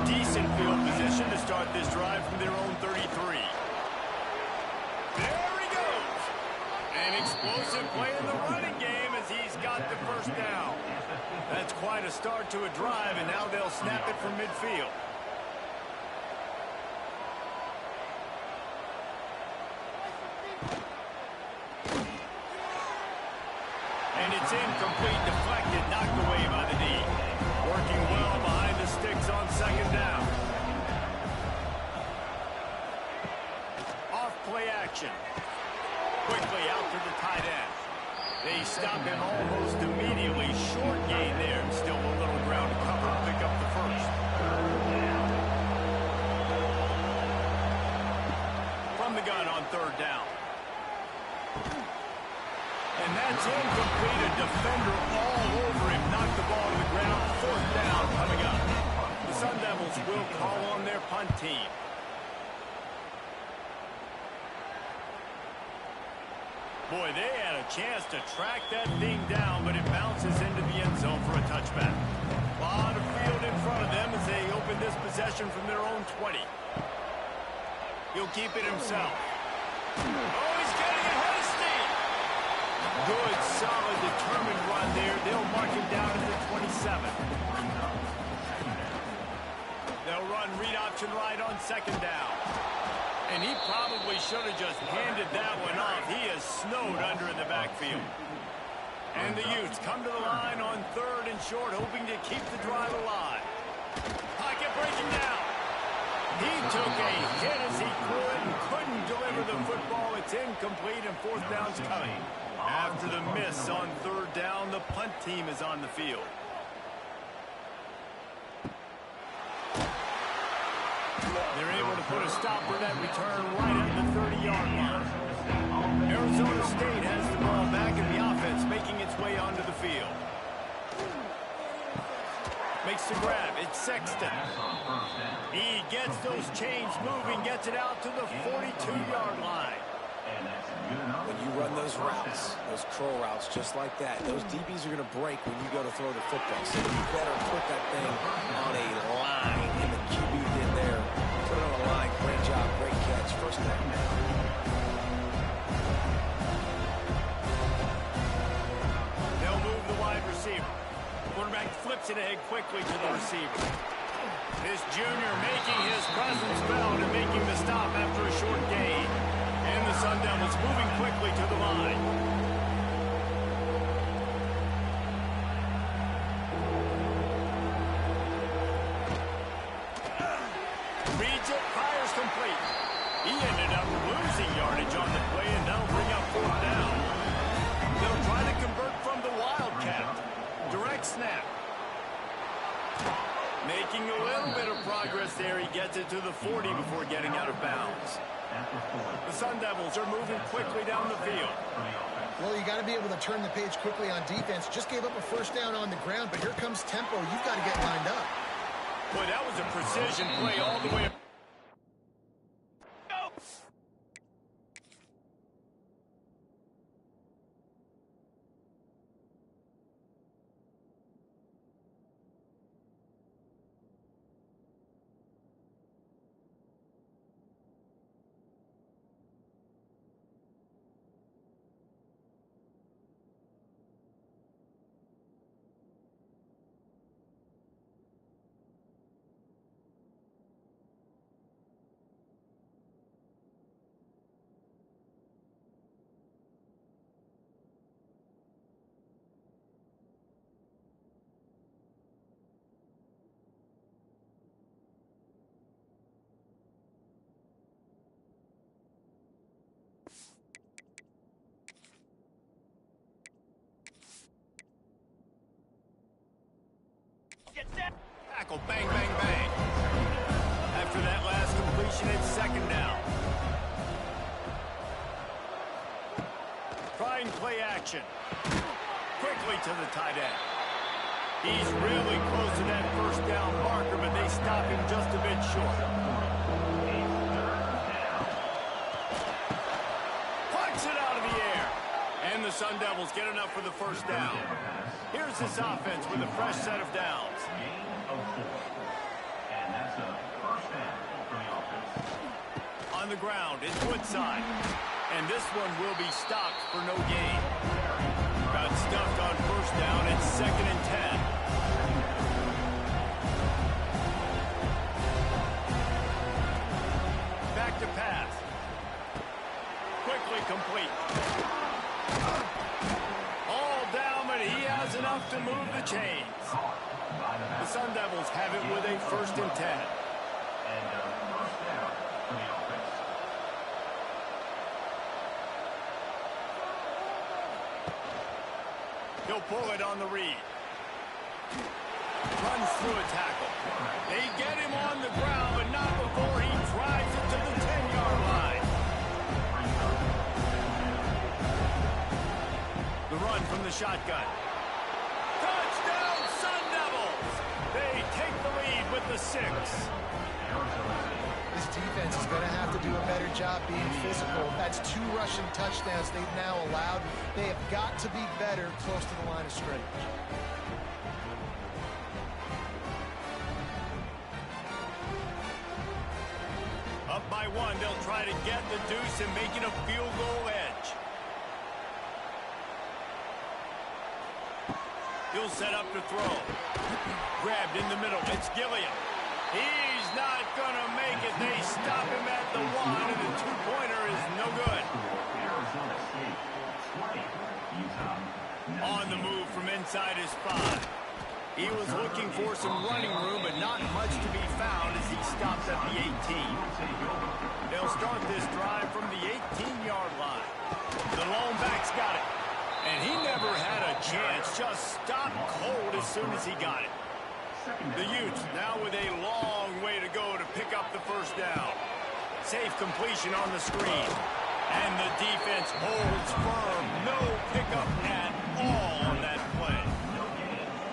Decent field position to start this drive from their own 33. There he goes. An explosive play in the running game as he's got the first down. That's quite a start to a drive, and now they'll snap it from midfield. And it's incomplete, deflected, knocked away by the D. Working well behind the sticks on 2nd down. Off play action. Quickly out to the tight end. They stop him almost immediately. Short gain there, and still a little ground to cover to pick up the first. From the gun on 3rd down. And that's incomplete. A defender all over him. Knocked the ball to the ground. 4th down coming up. The Sun Devils will call on their punt team. Boy, they had a chance to track that thing down, but it bounces into the end zone for a touchback. A lot of field in front of them as they open this possession from their own 20. He'll keep it himself. Oh, he's getting ahead of steam. Good, solid, determined run there. They'll mark him down at the 27. They'll run read option right on 2nd down. And he probably should have just handed that one off. He is snowed under in the backfield. And the Utes come to the line on 3rd and short, hoping to keep the drive alive. Pocket breaking down. He took a hit as he could and couldn't deliver the football. It's incomplete, and 4th down's coming. After the miss on 3rd down, the punt team is on the field. put a stop for that return right at the 30-yard line. Arizona State has the ball back in the offense, making its way onto the field. Makes the grab. It's Sexton. He gets those chains moving, gets it out to the 42-yard line. When you run those routes, those curl routes just like that, those DBs are going to break when you go to throw the football. So you better put that thing on a line, and the QB did there. Put it on a line. Great job. Great catch. First down. They'll move the wide receiver. Quarterback flips it ahead quickly to the receiver. This junior making his presence felt and making the stop after a short gain. And the Sun Devils moving quickly to the line. Reads it, fires complete. He ended up losing yardage on the play, and that'll bring up fourth down. They'll try to convert from the Wildcat. Direct snap. Making a little bit of progress there. He gets it to the 40 before getting out of bounds. The Sun Devils are moving quickly down the field. Well, you got to be able to turn the page quickly on defense. Just gave up a first down on the ground, but here comes tempo. You've got to get lined up. Boy, that was a precision play all the way. Tackle, bang, bang, bang. After that last completion, it's second down. Trying play action. Quickly to the tight end. He's really close to that first down marker, but they stop him just a bit short. Punch it out of the air. And the Sun Devils get enough for the first down. Here's this offense with a fresh set of downs. And that's a first down for the offense. On the ground, it's Woodside. And this one will be stopped for no gain. Got stuffed on first down. It's 2nd and 10. Back to pass. Quickly complete. All down, but he has enough to move the chains. The Sun Devils have it with a 1st and 10. And first down for the offense. He'll pull it on the read. Runs through a tackle. They get him on the ground, but not before he drives it to the 10-yard line. The run from the shotgun. Touchdown, Sun Devils! They take the lead with the 6. This defense is going to have to do a better job being physical. That's 2 rushing touchdowns they've now allowed. They have got to be better close to the line of scrimmage. Up by 1, they'll try to get the deuce and make it a field goal edge. He'll set up to throw. Grabbed in the middle. It's Gilliam. He's not going to make it. They stop him at the 1, and the 2-pointer is no good. Arizona State 20. Utah. On the move from inside his 5. He was looking for some running room, but not much to be found as he stops at the 18. They'll start this drive from the 18-yard line. The lone back's got it. And he never had a chance. Just stopped cold as soon as he got it. The Utes now with a long way to go to pick up the first down. safe completion on the screen. And the defense holds firm. No pickup at all on that play.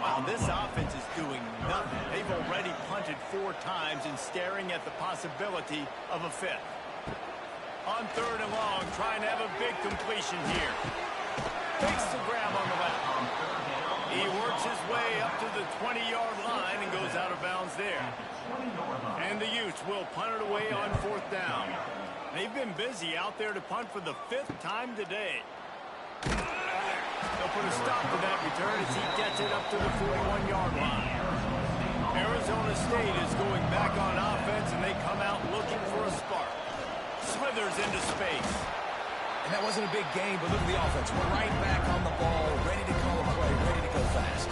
Wow, this offense is doing nothing. They've already punted 4 times and staring at the possibility of a 5th. On 3rd and long, trying to have a big completion here. Takes the grab on the left. He works his way up to the 20-yard line and goes out of bounds there. And the Utes will punt it away on 4th down. They've been busy out there to punt for the 5th time today. They'll put a stop to that return as he gets it up to the 41-yard line. Arizona State is going back on offense, and they come out looking for a spark. Slithers into space. And that wasn't a big game, but look at the offense. We're right back on the ball, ready to call a play, ready to go fast.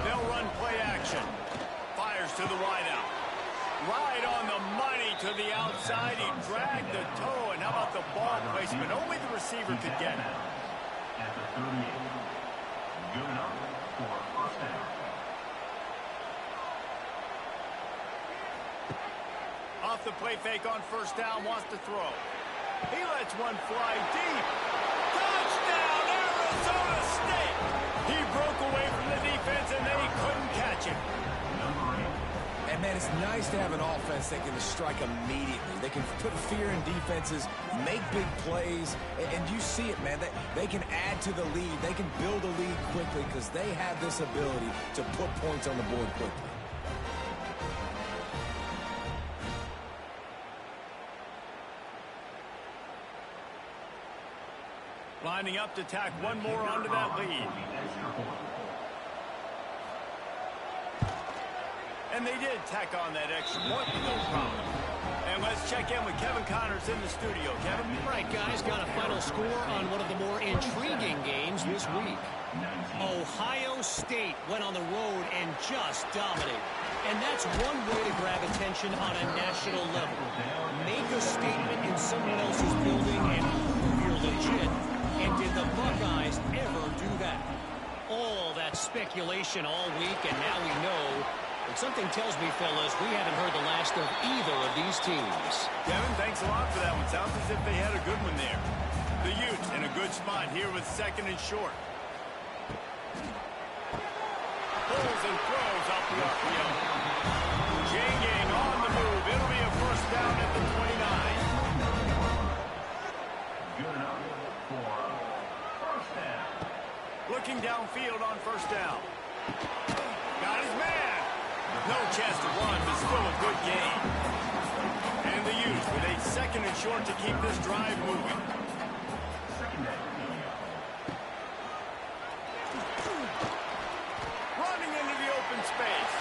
They'll run play action. Fires to the wideout. Right on the money to the outside. He dragged the toe, and how about the ball placement? Only the receiver could get it. At the 38. Good enough for first down. Off the play fake on 1st down, wants to throw. He lets one fly deep. Touchdown, Arizona State! He broke away from the defense, and they couldn't catch him. And, man, it's nice to have an offense that can strike immediately. They can put fear in defenses, make big plays, and you see it, man. They can add to the lead. They can build a lead quickly because they have this ability to put points on the board quickly. Lining up to tack one more onto that lead. And they did tack on that extra point with no problem. And let's check in with Kevin Connors in the studio. Kevin? Right, guys, got a final score on one of the more intriguing games this week. Ohio State went on the road and just dominated. And that's one way to grab attention on a national level. Make a statement in someone else's building and prove you're legit. And did the Buckeyes ever do that? All that speculation all week, and now we know. But something tells me, fellas, we haven't heard the last of either of these teams. Kevin, thanks a lot for that one. Sounds as if they had a good one there. The Utes in a good spot here with 2nd and short. Pulls and throws off the RPO. Janging on the move. It'll be a 1st down at the 29. Good enough for first down. Looking downfield on 1st down. Got his man. No chance to run, but still a good game. And the Utes with a 2nd and short to keep this drive moving. Running into the open space.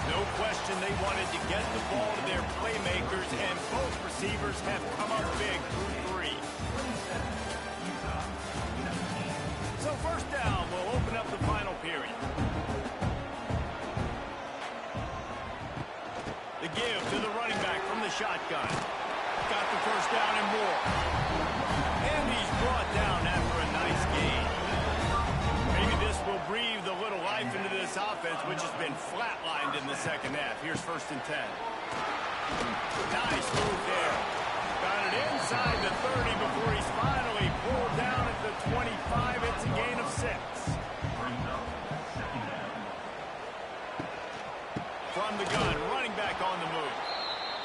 No question they wanted to get the ball to their playmakers, and both receivers have come up big through 3. So 1st down will open up the final period. The give to the running back from the shotgun. Got the 1st down and more. And he's brought down after a nice gain. Maybe this will breathe a little life into this offense, which has been flatlined in the 2nd half. Here's 1st and 10. Nice move there. Got it inside the 30 before he's finally pulled down at the 25. It's a gain of 6. From the gun, running back on the move.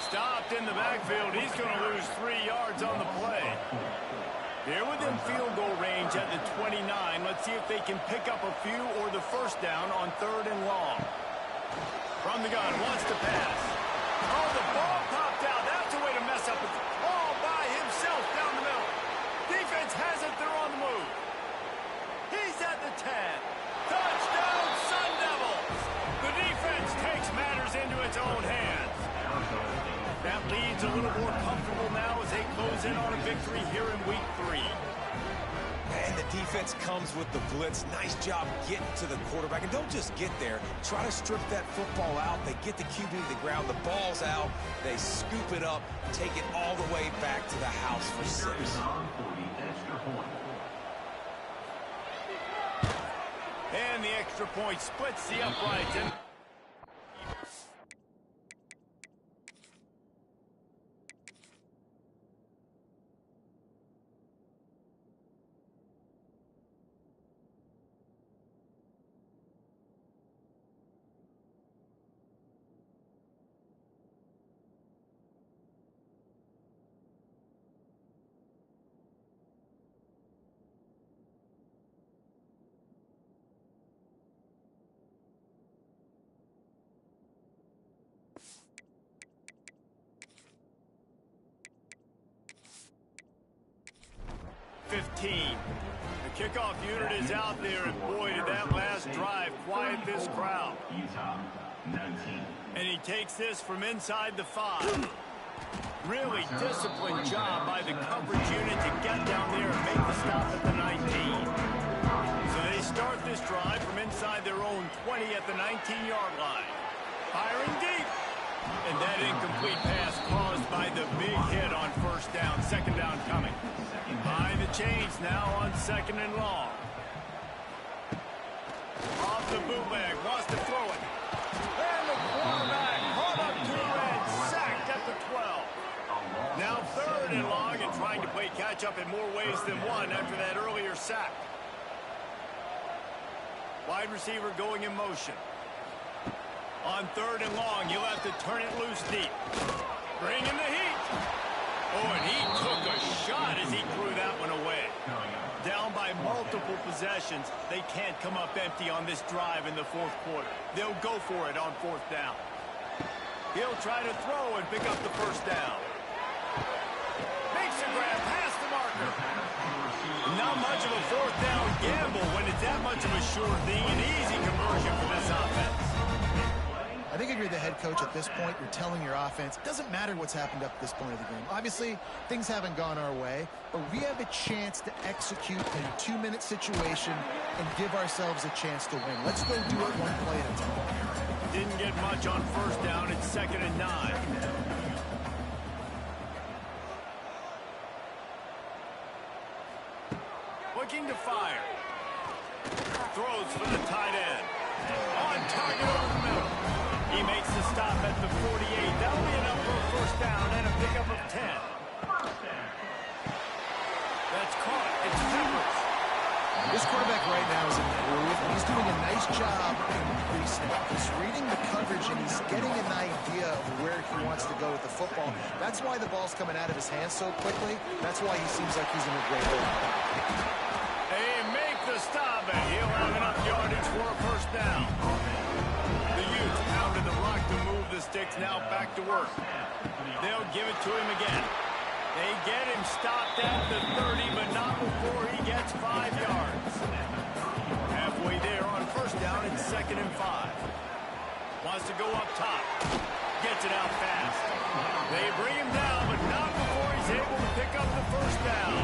Stopped in the backfield. He's going to lose 3 yards on the play. They're within field goal range at the 29. Let's see if they can pick up a few or the 1st down on 3rd and long. From the gun, wants to pass. Oh, the ball popped out. That's a way to mess up with the ball by himself down the middle. Defense has it. They're on the move. He's at the 10. Touchdown, Sun Devils. The defense takes matters into its own hands. That lead's a little more comfortable now as they close in on a victory here in week 3. And the defense comes with the blitz. Nice job getting to the quarterback. And don't just get there. Try to strip that football out. They get the QB to the ground. The ball's out. They scoop it up, take it all the way back to the house for 6. And the extra point splits the uprights. And 15. The kickoff unit is out there, and boy, did that last drive quiet this crowd. Utah, 19. And he takes this from inside the 5. Really disciplined job by the coverage unit to get down there and make the stop at the 19. So they start this drive from inside their own 20 at the 19-yard line. Firing deep. And that incomplete pass caused by the big hit on first down. Second down coming. Behind the chains now on 2nd and long. Off the bootleg, wants to throw it. And the quarterback caught up to and sacked at the 12. Now 3rd and long, and trying to play catch up in more ways than one after that earlier sack. Wide receiver going in motion. On 3rd and long, you'll have to turn it loose deep. Bring in the heat. Oh, and he took a shot as he threw that one away. Down by multiple possessions, they can't come up empty on this drive in the 4th quarter. They'll go for it on 4th down. He'll try to throw and pick up the 1st down. Makes a grab past the marker. Not much of a 4th down gamble when it's that much of a sure thing. An easy conversion for this offense. I think if you're the head coach at this point, you're telling your offense, it doesn't matter what's happened up to this point of the game. Obviously, things haven't gone our way, but we have a chance to execute in a 2-minute situation and give ourselves a chance to win. Let's go do it one play at a time. Didn't get much on 1st down. It's 2nd and 9. Looking to fire. Throws for the tight end. On target over the middle. He makes the stop at the 48. That'll be enough for a 1st down and a pickup of 10. That's caught. It's Peppers. This quarterback right now is in the groove. He's doing a nice job in the pre-snap. He's reading the coverage, and he's getting an idea of where he wants to go with the football. That's why the ball's coming out of his hands so quickly. That's why he seems like he's in a great hole. They make the stop, and he'll have enough yardage for a 1st down. The Utes pounded the rock to move the sticks, now back to work. They'll give it to him again. They get him stopped at the 30, but not before he gets 5 yards. Halfway there on 1st down, it's 2nd and 5. Wants to go up top. Gets it out fast. They bring him down, but not before he's able to pick up the 1st down.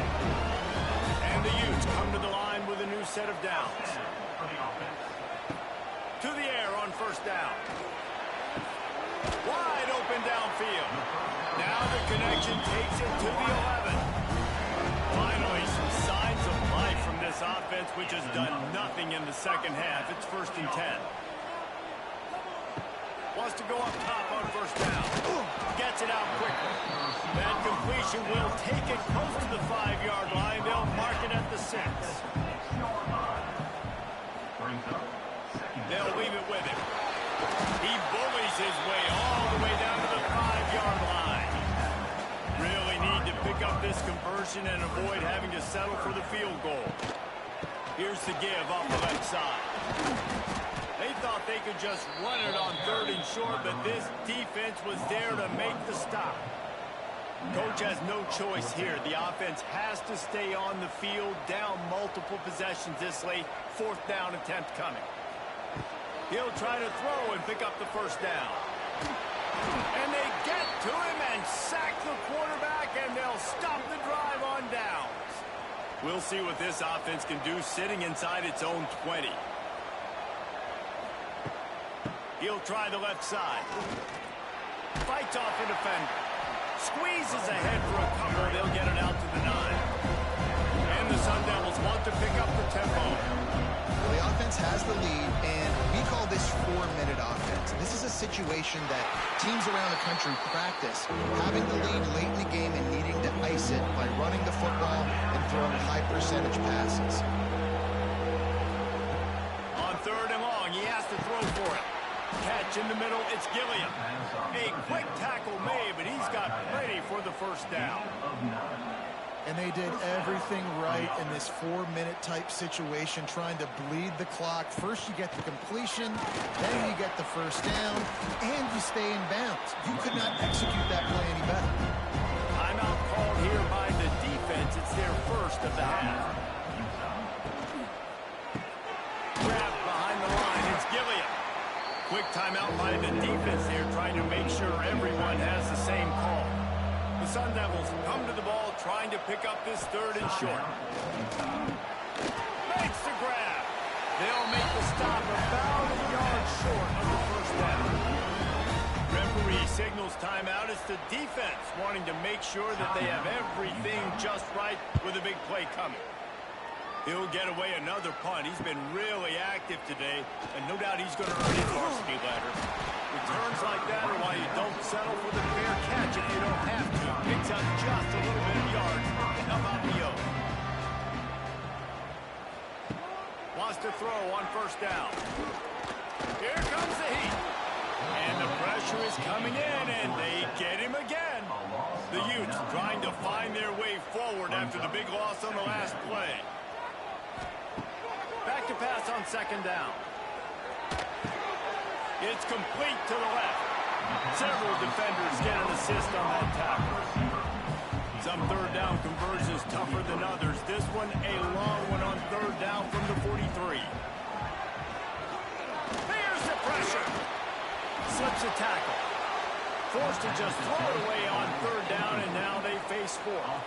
And the Utes come to the line with a new set of downs. To the air on 1st down. Wide open downfield. Now the connection takes it to the 11. Finally, some signs of life from this offense, which has done nothing in the 2nd half. It's 1st and 10. Wants to go up top on 1st down. Gets it out quickly. That completion will take it close to the 5-yard line. They'll mark it at the 6. They'll leave it with him. He bullies his way all the way down to the 5-yard line. Really need to pick up this conversion and avoid having to settle for the field goal. Here's the give off the left side. They thought they could just run it on 3rd and short, but this defense was there to make the stop. Coach has no choice here. The offense has to stay on the field, down multiple possessions this late. 4th down attempt coming. He'll try to throw and pick up the 1st down. And they get to him and sack the quarterback, and they'll stop the drive on downs. We'll see what this offense can do sitting inside its own 20. He'll try the left side. Fights off a defender. Squeezes ahead for a couple. They'll get it out to the 9. And the Sun Devils want to pick up the tempo. The offense has the lead, situation that teams around the country practice, having the lead late in the game and needing to ice it by running the football and throwing high percentage passes. On 3rd and long, he has to throw for it. Catch in the middle, it's Gilliam. A quick tackle made, but he's got ready for the first down. And they did everything right in this 4-minute type situation, trying to bleed the clock. First you get the completion, then you get the first down, and you stay in bounds. You could not execute that play any better. Timeout called here by the defense. It's their first of the half. Grab behind the line, it's Gilliam. Quick timeout by the defense there, trying to make sure everyone has the same call. The Sun Devils come to the ball, trying to pick up this 3rd and short. Makes the grab. They'll make the stop about a yard short of the first down. Referee signals timeout. It's the defense wanting to make sure that they have everything just right with a big play coming. He'll get away another punt. He's been really active today, and no doubt he's going to earn his varsity ladder. Returns like that are why you don't settle for the fair catch if you don't have to. Picks up just a little bit of yards and up out the O. Wants to throw on 1st down. Here comes the heat. And the pressure is coming in, and they get him again. The Utes trying to find their way forward after the big loss on the last play. Back to pass on 2nd down. It's complete to the left. Several defenders get an assist on that tackle. Some 3rd down conversions tougher than others. This one a long one on 3rd down from the 43. There's the pressure. Slips a tackle. Forced to just throw it away on 3rd down, and now they face 4th.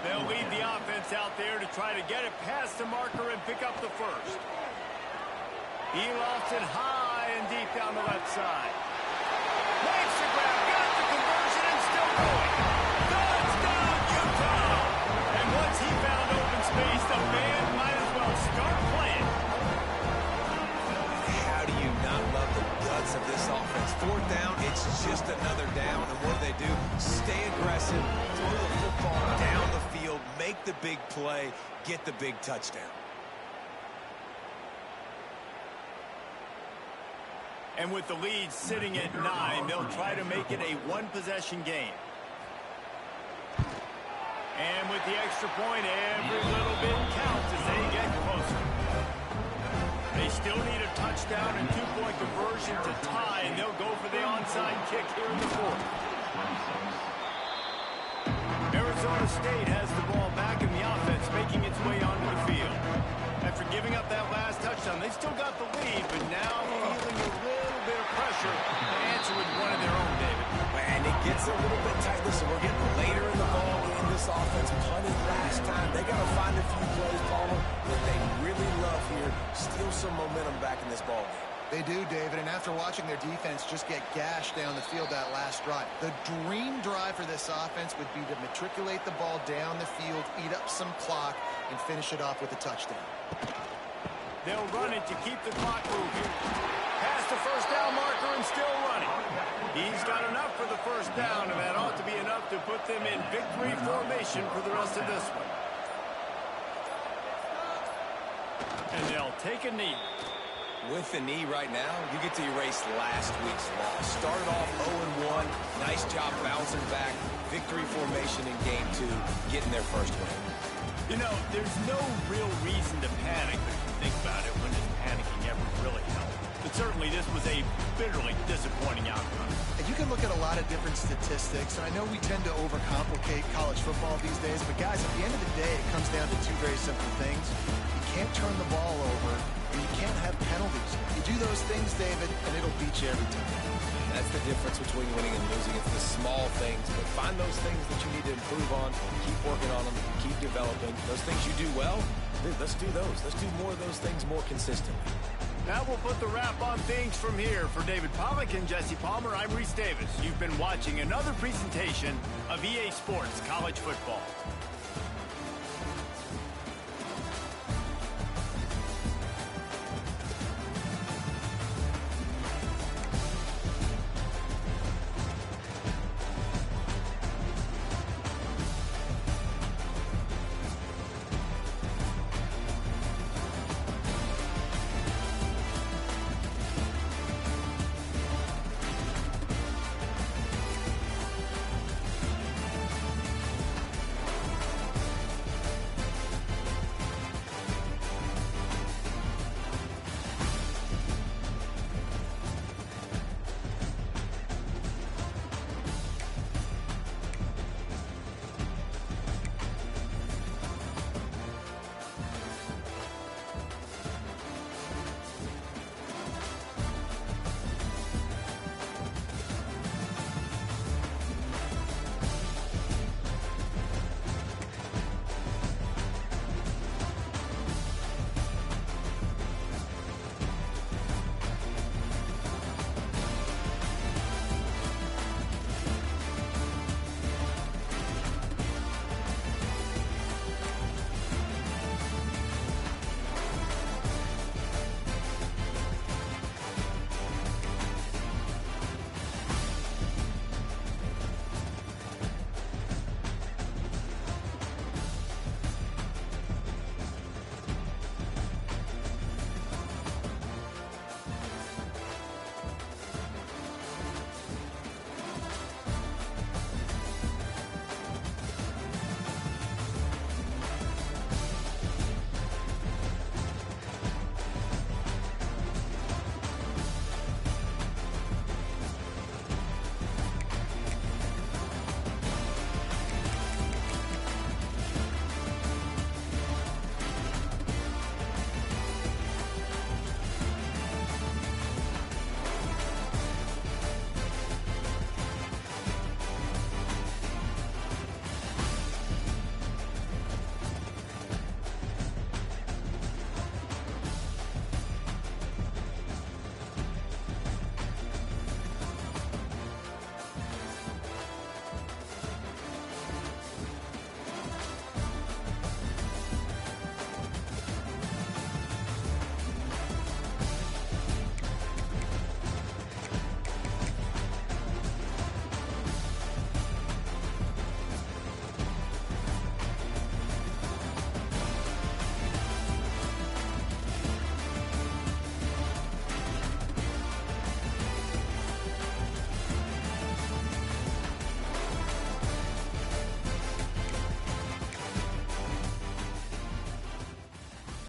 They'll lead the offense out there to try to get it past the marker and pick up the first. He lofts it high and deep down the left side. Makes the grab, got the conversion, and still going. Touchdown, Utah! And once he found open space, the band might as well start playing. How do you not love the guts of this offense? 4th down, it's just another down, and what do? Stay aggressive, throw the football down the field, make the big play, get the big touchdown. And with the lead sitting at 9, they'll try to make it a 1-possession game. And with the extra point, every little bit counts as they get closer. They still need a touchdown and 2-point conversion to tie, and they'll go for the onside kick here in the 4th. Arizona State has the ball back in the offense, making its way onto the field. After giving up that last touchdown, they still got the lead, but now feeling a little bit of pressure to answer with one of their own, David. And it gets a little bit tight. Listen, we're getting later in the ball in this offense. Punted last time. They got to find a few plays, Palmer, that they really love here. Steal some momentum back in this ball game. They do, David, and after watching their defense just get gashed down the field that last drive, the dream drive for this offense would be to matriculate the ball down the field, eat up some clock, and finish it off with a touchdown. They'll run it to keep the clock moving. Past the first down marker and still running. He's got enough for the first down, and that ought to be enough to put them in victory formation for the rest of this one. And they'll take a knee. With the knee right now, you get to erase last week's loss. Started off 0-1. Nice job bouncing back. Victory formation in Game 2, getting their first win. You know, there's no real reason to panic, but if you think about it, when does panicking ever really help? But certainly this was a bitterly disappointing outcome. And you can look at a lot of different statistics, and I know we tend to overcomplicate college football these days, but guys, at the end of the day, it comes down to 2 very simple things. You can't turn the ball over, and you can't have penalties. You do those things, David, and it'll beat you every time. That's the difference between winning and losing. It's the small things, but find those things that you need to improve on, keep working on them, keep developing. Those things you do well, let's do those. Let's do more of those things more consistently. Now we'll put the wrap on things from here. For David Pollack and Jesse Palmer, I'm Reese Davis. You've been watching another presentation of EA Sports College Football.